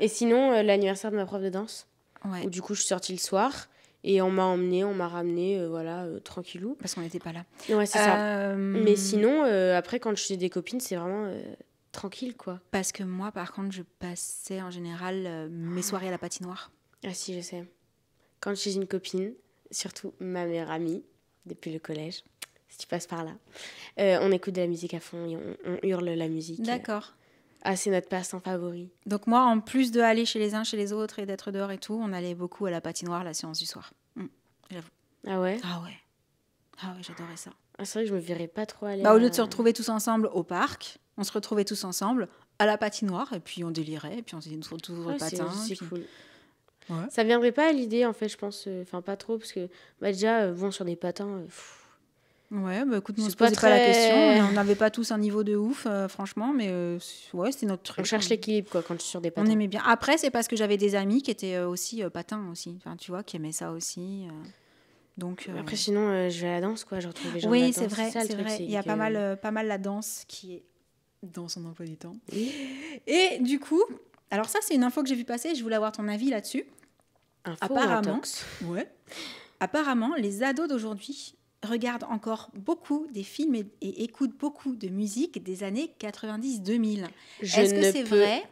Et sinon, l'anniversaire de ma prof de danse, où du coup, je suis sortie le soir. Et on m'a ramené, tranquillou. Parce qu'on n'était pas là. Ouais, c'est ça. Mais sinon, après, quand je suis des copines, c'est vraiment tranquille, quoi. Parce que moi, par contre, je passais en général mes soirées à la patinoire. Ah si, je sais. Quand je suis une copine, surtout ma meilleure amie, depuis le collège, si tu passes par là, on écoute de la musique à fond et on hurle la musique. D'accord. C'est notre passe-temps favori. Donc moi, en plus de aller chez les uns, chez les autres et d'être dehors et tout, on allait beaucoup à la patinoire, la séance du soir. J'avoue. Ah ouais? Ah ouais, j'adorais ça. C'est vrai que je me verrais pas trop aller. Au lieu de se retrouver tous ensemble au parc, on se retrouvait tous ensemble à la patinoire et puis on délirait et puis on faisait toujours le patin. C'est cool. Ouais. Ça viendrait pas à l'idée en fait, je pense. Pas trop parce que déjà, sur des patins... Ouais, écoute, nous on se posait pas la question, on n'avait pas tous un niveau de ouf, franchement, mais c'était notre truc. On cherche l'équilibre quoi, quand je suis sur des patins. On aimait bien. Après, c'est parce que j'avais des amis qui étaient aussi patins aussi, enfin, tu vois, qui aimaient ça aussi. Donc, Après, sinon, je vais à la danse, quoi, je retrouve les gens oui, de la danse. c'est vrai, c'est vrai. Il y a pas mal la danse qui est dans son emploi du temps. Oui. Et du coup, alors ça, c'est une info que j'ai vu passer, je voulais avoir ton avis là-dessus. Info apparemment, les ados d'aujourd'hui regarde encore beaucoup des films et écoute beaucoup de musique des années 90-2000. Est-ce que c'est vrai?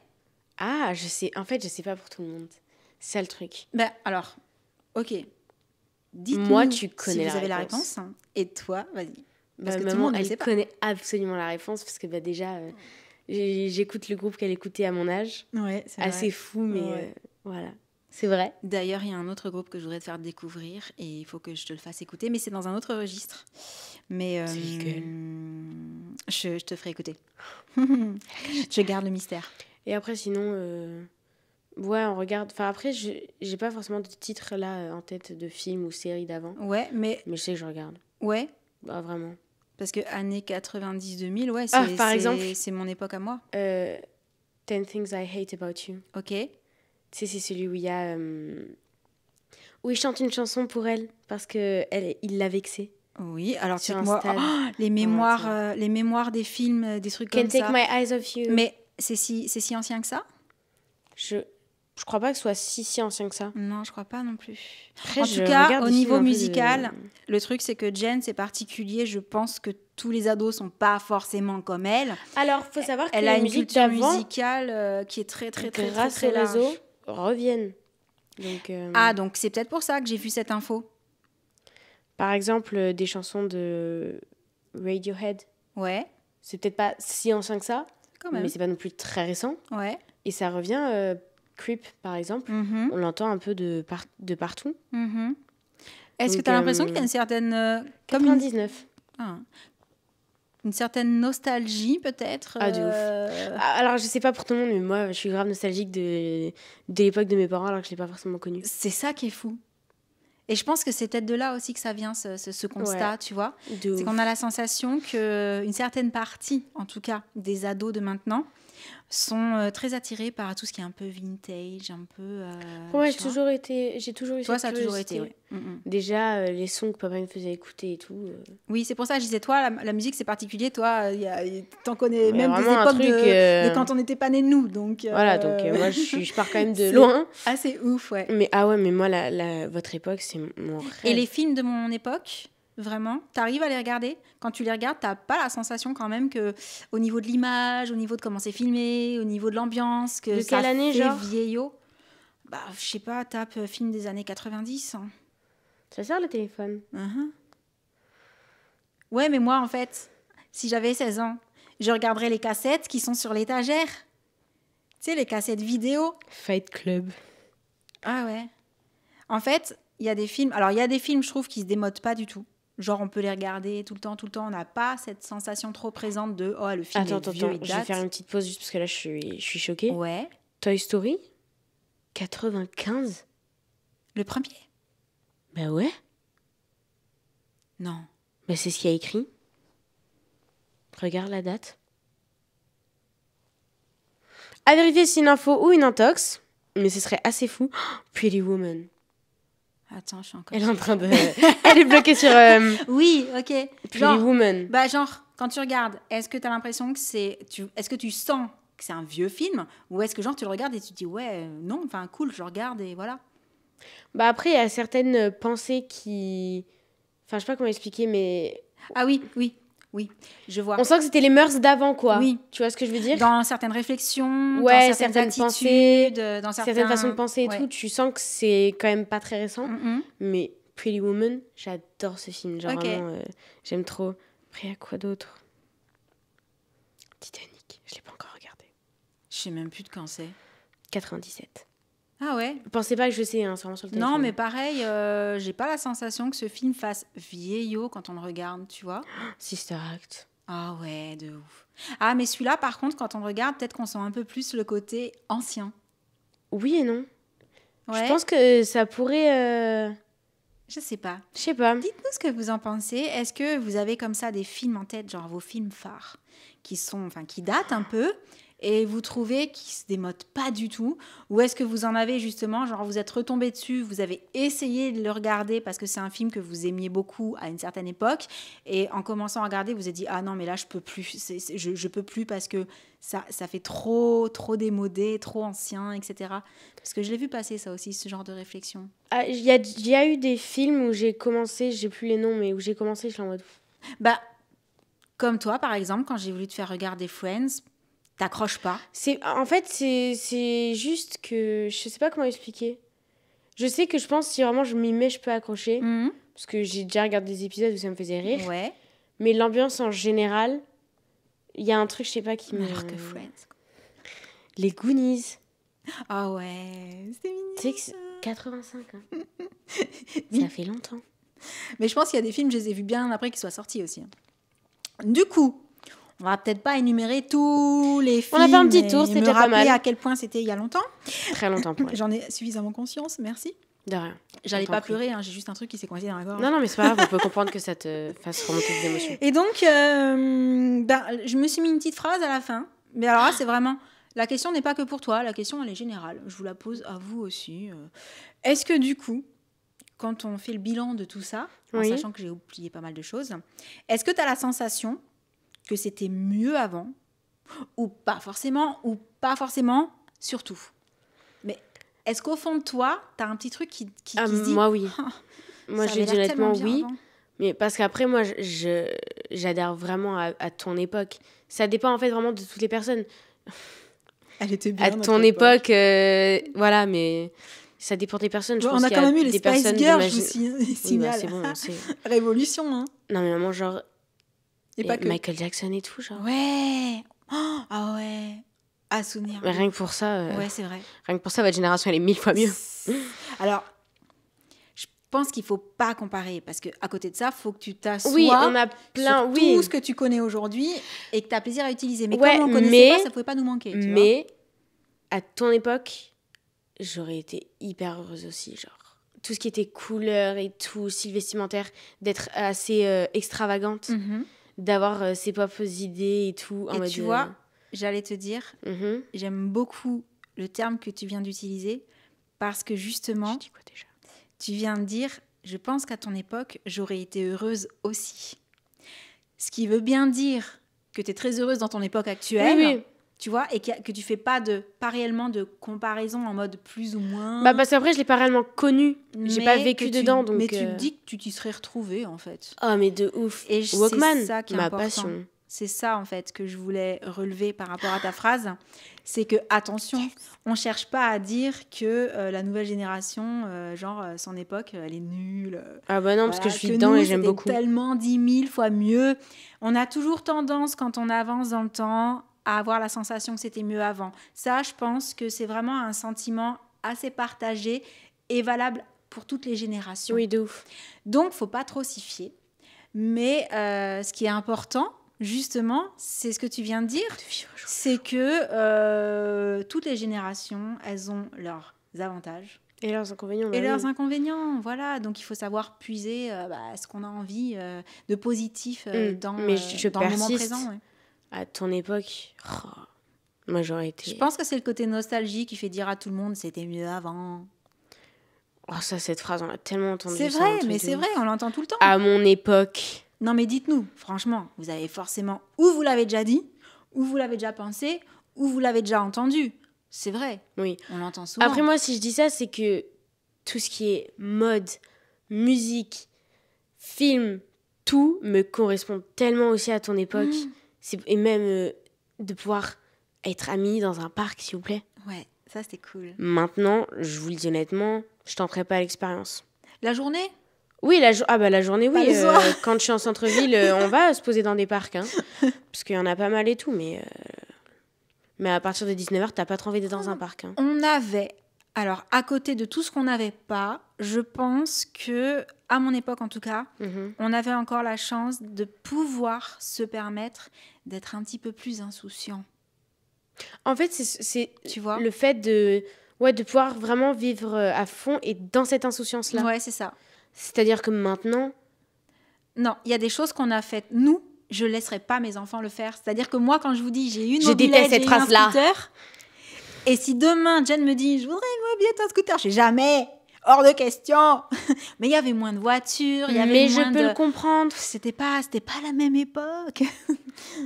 Ah, je sais. En fait, je sais pas pour tout le monde. C'est ça le truc. Ben, alors, ok. Dites-nous Moi, tu connais si la vous avez la réponse. réponse. Et toi, vas-y. Parce que tout le Maman, monde ne elle sait pas. connaît absolument la réponse parce que déjà, j'écoute le groupe qu'elle écoutait à mon âge. Ouais, c'est Assez vrai. fou, mais Ouais. voilà. C'est vrai. D'ailleurs, il y a un autre groupe que je voudrais te faire découvrir et il faut que je te le fasse écouter, mais c'est dans un autre registre. Mais C'est lequel? je te ferai écouter. Je garde le mystère. Et après, sinon, ouais, on regarde. Enfin, après, j'ai pas forcément de titres là en tête de films ou séries d'avant. Ouais, mais Mais je sais que je regarde. ouais, Bah, vraiment. parce que années 90-2000, ouais, par exemple, c'est mon époque à moi. 10 Things I Hate About You. Ok. Tu sais, c'est celui où il y a. Où il chante une chanson pour elle parce qu'il l'a vexée. Oui, alors tu sais Sur que un moi, stade. les mémoires des films, des trucs Can't comme Take ça. My Eyes Off You. Mais c'est si ancien que ça? Je crois pas que ce soit si ancien que ça. Non, je crois pas non plus. Après, En je tout cas, regarde au des niveau films un peu musical, le truc c'est que Jen, c'est particulier. Je pense que tous les ados sont pas forcément comme elle. Alors, faut savoir que Elle a les une musiques culture d'avant, musicale qui est très grâce très au large. réseau, reviennent. Donc, Ah, donc c'est peut-être pour ça que j'ai vu cette info. par exemple, des chansons de Radiohead. Ouais, C'est peut-être pas si ancien que ça, quand même. mais c'est pas non plus très récent. Ouais. Et ça revient, Creep, par exemple. Mhm, On l'entend un peu de partout. mhm. Est-ce que Donc, tu as l'impression qu'il y a une certaine... comme 99. une certaine nostalgie peut-être Ah, de ouf. Alors, je sais pas pour tout le monde, mais moi, je suis grave nostalgique de l'époque de mes parents, alors que je l'ai pas forcément connue. C'est ça qui est fou. Et je pense que c'est peut-être de là aussi que ça vient, ce constat, Ouais. tu vois. De C'est ouf. qu'on a la sensation qu'une certaine partie, en tout cas, des ados de maintenant, sont très attirés par tout ce qui est un peu vintage, un peu... Pour moi, tu j'ai vois. toujours été Toi, cette ça a toujours été, curiosité. ouais. Déjà, les sons que papa me faisait écouter et tout. Oui, c'est pour ça que je disais, toi, la musique, c'est particulier. Toi, t'en connais Mais même des vraiment un époques truc, de quand on n'était pas nés, nous. Donc, Voilà, donc moi, je pars quand même de c'est loin. assez ouf, ouais. Mais mais moi, votre époque, c'est mon rêve. Et les films de mon époque, vraiment, t'arrives à les regarder. Quand tu les regardes, t'as pas la sensation quand même que, au niveau de l'image, au niveau de comment c'est filmé, au niveau de l'ambiance, que De ça quelle année, fait genre vieillot. Bah, je sais pas, tape film des années 90. Hein. Ça sert le téléphone. Uh-huh. Ouais, mais moi, en fait, si j'avais 16 ans, je regarderais les cassettes qui sont sur l'étagère. Tu sais, les cassettes vidéo. Fight Club. Ah ouais. En fait, il y a des films... Alors, il y a des films, je trouve, qui se démodent pas du tout. Genre, on peut les regarder tout le temps. On n'a pas cette sensation trop présente de « Oh, le film est vieux, il date. » Je vais faire une petite pause juste parce que là, je suis choquée. Ouais. Toy Story 95. Le premier? Bah ouais. Non. Bah c'est ce qu'il y a écrit. Regarde la date. À vérifier si c'est une info ou une intox. Mais ce serait assez fou. Oh, Pretty Woman. Attends, je suis encore... Elle est en train de... Elle est bloquée sur... Oui, ok. Pretty Genre, Woman. bah genre, quand tu regardes, est-ce que tu as l'impression que c'est... Est-ce que tu sens que c'est un vieux film? Ou est-ce que genre tu le regardes et tu te dis, ouais, non, enfin cool, je regarde et voilà. Bah après, il y a certaines pensées qui... Enfin, je sais pas comment expliquer, mais... Ah oui, je vois. On sent que c'était les mœurs d'avant, quoi. Oui. Tu vois ce que je veux dire? Dans certaines réflexions, Ouais, dans certaines pensées, attitudes, dans certaines façons de penser et ouais. tout, tu sens que c'est quand même pas très récent. Mm-mm. Mais Pretty Woman, j'adore ce film. Genre Ok. vraiment, j'aime trop. Après, il y a quoi d'autre? Titanic, je l'ai pas encore regardé. Je sais même plus de quand c'est. 97. Ah ouais? Pensez pas que je sais, hein, c'est vraiment sur le téléphone. Non, mais pareil, j'ai pas la sensation que ce film fasse vieillot quand on le regarde, tu vois. Sister Act. Ah ouais, de ouf. Ah, mais celui-là, par contre, quand on le regarde, peut-être qu'on sent un peu plus le côté ancien. Oui et non. Ouais. Je pense que ça pourrait... Je sais pas. Je sais pas. Dites-nous ce que vous en pensez. Est-ce que vous avez comme ça des films en tête, genre vos films phares, qui datent un peu et vous trouvez qu'il se démode pas du tout? Ou est-ce que vous en avez justement, genre vous êtes retombé dessus, vous avez essayé de le regarder parce que c'est un film que vous aimiez beaucoup à une certaine époque, et en commençant à regarder, vous vous êtes dit, ah non, mais là, je peux plus, je peux plus parce que ça fait trop démodé, trop ancien, etc. Parce que je l'ai vu passer ça aussi, ce genre de réflexion. Ah, il y a eu des films où j'ai commencé, j'ai plus les noms, mais où j'ai commencé, je suis en mode... Bah, comme toi, par exemple, quand j'ai voulu te faire regarder Friends, t'accroches pas. En fait, c'est juste que... Je sais pas comment expliquer. Je sais que je pense si vraiment je m'y mets, je peux accrocher. Parce que j'ai déjà regardé des épisodes où ça me faisait rire. Ouais. Mais l'ambiance en général, il y a un truc, je sais pas, qui me... Alors que Friends. Les Goonies. Ah ouais, c'est mignon. Tu sais que c'est 85, hein. Ça fait longtemps. Mais je pense qu'il y a des films, je les ai vus bien après qu'ils soient sortis aussi. Du coup, on va peut-être pas énumérer tous les films. On a fait un petit tour, c'était déjà pas mal. À quel point c'était il y a longtemps. Très longtemps pour elle. J'en ai suffisamment conscience, merci. De rien. J'allais pas pleurer, hein, j'ai juste un truc qui s'est coincé dans la gorge. Non, mais c'est pas grave, on peut comprendre que ça te fasse remonter des émotions. Et donc, je me suis mis une petite phrase à la fin. Mais alors là, c'est vraiment... La question n'est pas que pour toi, la question, elle est générale. Je vous la pose à vous aussi. Est-ce que du coup, quand on fait le bilan de tout ça, en sachant que j'ai oublié pas mal de choses, est-ce que tu as la sensation que c'était mieux avant, ou pas forcément, surtout? Mais est-ce qu'au fond de toi, tu as un petit truc qui se dit... Moi, oui. Moi, j'ai dit honnêtement oui. Avant. Mais parce qu'après, moi, j'adhère vraiment à ton époque. Ça dépend en fait vraiment de toutes les personnes. Elle était bien. À ton époque, voilà, mais ça dépend des personnes. Je pense on a qu'il quand y a même eu les des Spice personnes Girls, de je vous signale. Oui, bah, c'est bon, Révolution, hein. Non, mais vraiment, genre... Et pas que... Michael Jackson et tout, genre. Ouais. Oh, ah ouais. À souvenir. Mais rien que pour ça... Ouais, c'est vrai. Rien que pour ça, votre génération, elle est 1000 fois mieux. Alors... Je pense qu'il ne faut pas comparer parce qu'à côté de ça, il faut que tu t'assoies on a plein, sur tout ce que tu connais aujourd'hui et que tu as plaisir à utiliser. Mais ouais, comme on ne connaissait pas, ça ne pouvait pas nous manquer. Mais à ton époque, j'aurais été hyper heureuse aussi. Genre, tout ce qui était couleur et tout, style vestimentaire, d'être assez extravagante, d'avoir ses propres idées et tout. Et tu vois, j'allais te dire, j'aime beaucoup le terme que tu viens d'utiliser parce que justement... Je dis quoi déjà ? Tu viens de dire, je pense qu'à ton époque, j'aurais été heureuse aussi. Ce qui veut bien dire que tu es très heureuse dans ton époque actuelle, tu vois, et que tu fais pas réellement de comparaison en mode plus ou moins. Bah parce qu'après, je l'ai pas réellement connu. J'ai pas vécu dedans, donc... Mais tu te dis que tu t'y serais retrouvée, en fait. Oh, mais de ouf. Et Walkman, c'est ça qui est ma important. passion. C'est ça, en fait, que je voulais relever par rapport à ta phrase. C'est que, attention, on cherche pas à dire que la nouvelle génération, son époque, elle est nulle. Ah bah non, parce que je suis dedans et j'aime beaucoup. Tellement 10 000 fois mieux. On a toujours tendance, quand on avance dans le temps, à avoir la sensation que c'était mieux avant. Ça, je pense que c'est vraiment un sentiment assez partagé et valable pour toutes les générations. Oui, de ouf. Donc, faut pas trop s'y fier. Mais ce qui est important... Justement, c'est ce que tu viens de dire, c'est que toutes les générations, elles ont leurs avantages. Et leurs inconvénients. Et leurs inconvénients, voilà. Donc, il faut savoir puiser ce qu'on a envie de positif dans le moment présent. Ouais. À ton époque, moi, j'aurais été... Je pense que c'est le côté nostalgie qui fait dire à tout le monde « c'était mieux avant ». Oh, ça, cette phrase, on l'a tellement entendue. C'est vrai, mais c'est vrai, on l'entend tout le temps. À mon époque... Non, mais dites-nous, franchement, vous avez forcément... Ou vous l'avez déjà dit, ou vous l'avez déjà pensé, ou vous l'avez déjà entendu. C'est vrai. Oui. On l'entend souvent. Après, moi, si je dis ça, c'est que tout ce qui est mode, musique, film, tout me correspond tellement aussi à ton époque. Et même de pouvoir être amie dans un parc, s'il vous plaît. Ouais, ça, c'était cool. Maintenant, je vous le dis honnêtement, je tenterai pas l'expérience. La journée ? Oui, la journée, oui. Quand je suis en centre-ville, on va se poser dans des parcs. Hein, parce qu'il y en a pas mal et tout. Mais à partir de 19h, t'as pas trop envie d'être dans un parc. Hein. On avait... Alors, à côté de tout ce qu'on n'avait pas, je pense que, à mon époque en tout cas, on avait encore la chance de pouvoir se permettre d'être un petit peu plus insouciant. En fait, c'est tu vois, le fait de pouvoir vraiment vivre à fond et dans cette insouciance-là. Ouais, c'est ça. C'est-à-dire que maintenant... Non, il y a des choses qu'on a faites, nous, je laisserai pas mes enfants le faire. C'est-à-dire que moi, quand je vous dis, j'ai une Je mobilette, déteste cette j'ai eu un phrase-là. scooter, et si demain, Jen me dit, je voudrais une mobilette, un scooter, je sais jamais, hors de question. Mais il y avait moins de voitures, il y avait Mais moins je peux le comprendre. C'était pas la même époque.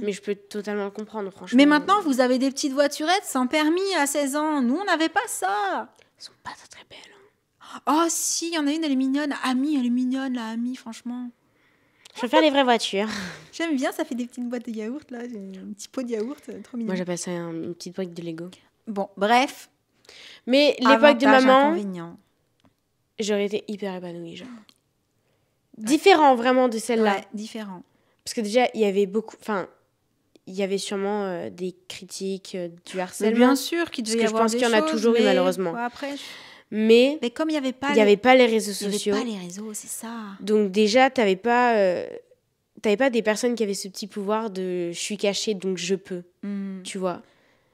Mais je peux totalement le comprendre, franchement. Mais maintenant, vous avez des petites voiturettes sans permis à 16 ans. Nous, on n'avait pas ça. Elles sont pas très belles. Oh si, il y en a une, elle est mignonne. Ami, elle est mignonne, la Ami, franchement. Je préfère les vraies voitures. J'aime bien, ça fait des petites boîtes de yaourt, là. J'ai un petit pot de yaourt, trop mignon. Moi, j'appelle ça une petite brique de Lego. Bon, bref. Mais l'époque de Avantage, maman, inconvénient. j'aurais été hyper épanouie, genre. Différent, vraiment, de celle-là. Ouais, différent. Parce que déjà, il y avait beaucoup... Enfin, il y avait sûrement des critiques, du harcèlement. Bien sûr qu'il devait y Parce que avoir je pense des qu'il y en a choses, toujours eu, mais malheureusement. ouais, après, Mais comme il n'y avait pas, il n'y avait pas les réseaux sociaux. Il n'y avait pas les réseaux, c'est ça. Donc déjà, t'avais pas des personnes qui avaient ce petit pouvoir de je suis cachée, donc je peux. Tu vois.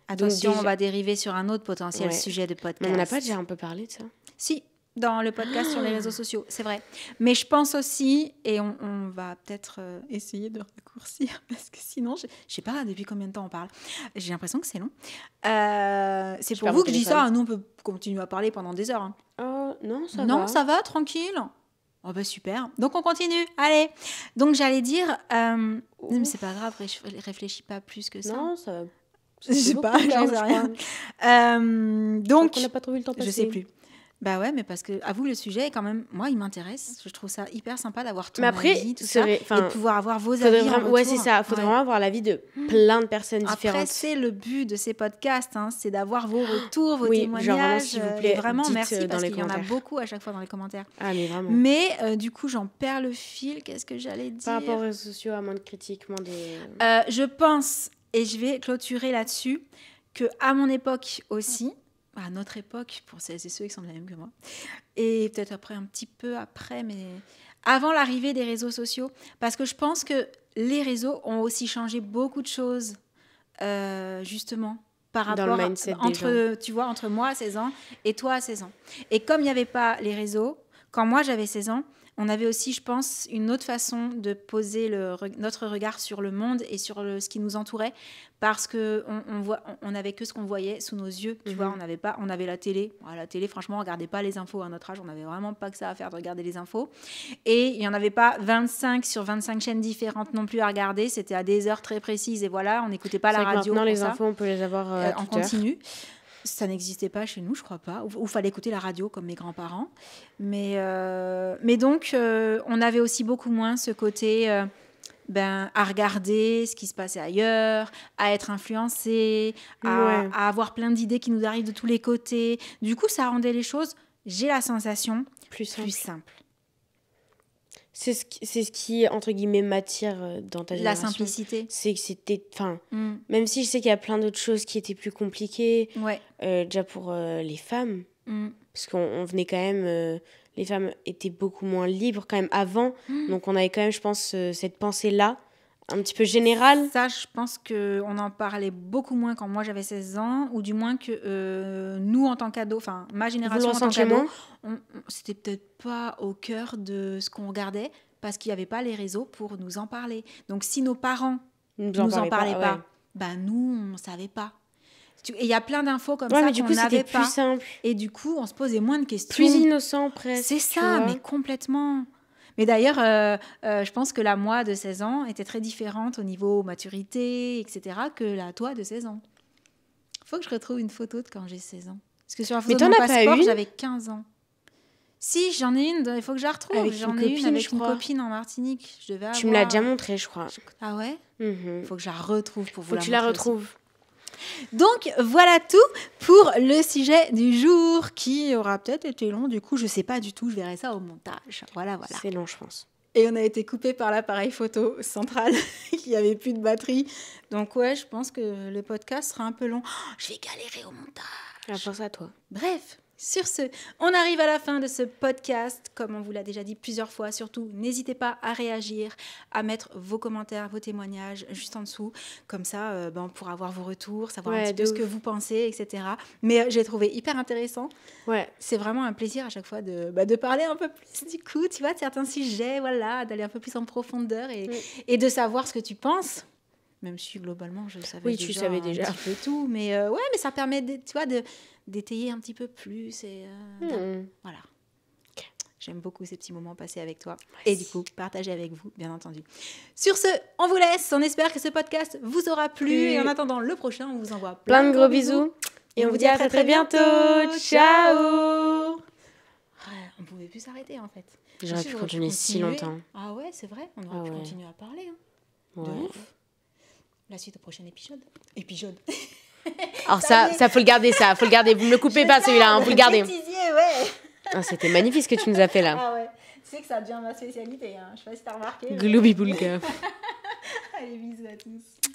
Attention, déjà... on va dériver sur un autre potentiel sujet de podcast. Mais on n'a pas déjà un peu parlé de ça? Si, dans le podcast sur les réseaux sociaux, c'est vrai. Mais je pense aussi, et on va peut-être essayer de raccourcir, parce que sinon, je sais pas depuis combien de temps on parle. J'ai l'impression que c'est long. C'est pour vous que je dis ça. Nous, on peut continuer à parler pendant des heures. Hein. Oh, non, ça va. Non, ça va, tranquille. Oh bah super. Donc on continue. Allez. Donc j'allais dire, mais c'est pas grave, réfléchis pas plus que ça. Non, ça va. Je sais pas, j'en sais rien. Donc, on n'a pas trop eu le temps passer. Je sais plus. Bah ouais, mais parce que, à vous, le sujet, quand même, moi, il m'intéresse. Je trouve ça hyper sympa d'avoir ton avis, tout ça, et de pouvoir avoir vos avis en retour. Ouais, c'est ça. Il faudrait vraiment avoir l'avis de plein de personnes différentes. Après, c'est le but de ces podcasts, hein, c'est d'avoir vos retours, vos témoignages. Genre vraiment, s'il vous plaît, vraiment, dites merci, parce qu'il y en a commentaires. beaucoup à chaque fois dans les commentaires. Ah, mais vraiment. Mais du coup, j'en perds le fil. Qu'est-ce que j'allais dire? Par rapport aux réseaux sociaux, à moins de critiques, moins de... Je pense, et je vais clôturer là-dessus, qu'à mon époque aussi, à notre époque, pour celles et ceux qui sont de la même que moi, et peut-être après un petit peu après, mais avant l'arrivée des réseaux sociaux, parce que je pense que les réseaux ont aussi changé beaucoup de choses, justement, par rapport dans le mindset entre moi à 16 ans et toi à 16 ans. Et comme il n'y avait pas les réseaux, quand moi j'avais 16 ans, on avait aussi, je pense, une autre façon de poser notre regard sur le monde et sur ce qui nous entourait, parce qu'on n'avait que ce qu'on voyait sous nos yeux. Tu vois, on avait la télé. La télé, franchement, on ne regardait pas les infos à notre âge. On n'avait vraiment pas que ça à faire de regarder les infos. Et il n'y en avait pas 25 sur 25 chaînes différentes non plus à regarder. C'était à des heures très précises. Et voilà, on n'écoutait pas la radio. Maintenant, les infos, on peut les avoir en continu. Ça n'existait pas chez nous, je crois pas. Ou fallait écouter la radio comme mes grands-parents. Mais donc, on avait aussi beaucoup moins ce côté à regarder ce qui se passait ailleurs, à être influencé, à avoir plein d'idées qui nous arrivent de tous les côtés. Du coup, ça rendait les choses, j'ai la sensation, plus simple. C'est ce qui, entre guillemets, m'attire dans ta génération. La simplicité. C'est que c'était... Enfin, même si je sais qu'il y a plein d'autres choses qui étaient plus compliquées, déjà pour les femmes, parce qu'on venait quand même... les femmes étaient beaucoup moins libres quand même avant, donc on avait quand même, je pense, cette pensée-là, un petit peu générale. Ça, je pense qu'on en parlait beaucoup moins quand moi j'avais 16 ans, ou du moins que nous, en tant qu'ados, enfin ma génération en tant qu'ado, c'était peut-être pas au cœur de ce qu'on regardait, parce qu'il n'y avait pas les réseaux pour nous en parler. Donc si nos parents nous en parlaient pas, nous, on ne savait pas. Et il y a plein d'infos comme ça qu'on n'avait pas. Plus simple. Et du coup, on se posait moins de questions. Plus innocent, presque. C'est ça, mais complètement. Mais d'ailleurs, je pense que la moi de 16 ans était très différente au niveau maturité, etc., que la toi de 16 ans. Il faut que je retrouve une photo de quand j'ai 16 ans. Parce que sur la photo de mon passeport, j'avais 15 ans. Si, j'en ai une, il faut que je la retrouve. J'en ai une avec une copine en Martinique. Je devais avoir... Tu me l'as déjà montrée, je crois. Ah ouais? Il faut que je la retrouve pour vous la montrer. Faut que tu la retrouves. Donc voilà tout pour le sujet du jour qui aura peut-être été long, du coup je sais pas du tout, je verrai ça au montage. Voilà. C'est long, je pense. Et on a été coupé par l'appareil photo central qui avait plus de batterie. Donc ouais, je pense que le podcast sera un peu long. Je vais galérer au montage. Pense à toi. Bref, Sur ce, on arrive à la fin de ce podcast. Comme on vous l'a déjà dit plusieurs fois, surtout, n'hésitez pas à réagir, à mettre vos commentaires, vos témoignages juste en dessous. Comme ça, on pourra avoir vos retours, savoir un petit peu ce que vous pensez, etc. Mais j'ai trouvé hyper intéressant. Ouais. C'est vraiment un plaisir à chaque fois de parler un peu plus du coup, tu vois, de certains sujets, voilà, d'aller un peu plus en profondeur et de savoir ce que tu penses. Même si globalement, je savais tu savais déjà un petit peu tout. Mais mais ça permet, tu vois, d'étayer un petit peu plus. Et voilà. Okay. J'aime beaucoup ces petits moments passés avec toi. Merci. Et du coup, partager avec vous, bien entendu. Sur ce, on vous laisse. On espère que ce podcast vous aura plu. Et en attendant le prochain, on vous envoie plein de gros bisous. Et on vous dit à très bientôt. Ciao. On ne pouvait plus s'arrêter, en fait. J'aurais pu continuer si longtemps. Ah ouais, c'est vrai. On aurait pu continuer à parler. Hein. Ouais. De ouf. La suite au prochain épisode. Alors ça faut le garder, ça. Faut le garder. Vous me le coupez pas, celui-là. Hein, vous le gardez. Ouais. C'était magnifique ce que tu nous as fait, là. Ah ouais. Tu sais que ça devient ma spécialité. Hein. Je sais pas si t'as remarqué. Glooby Boulga. Allez, bisous à tous.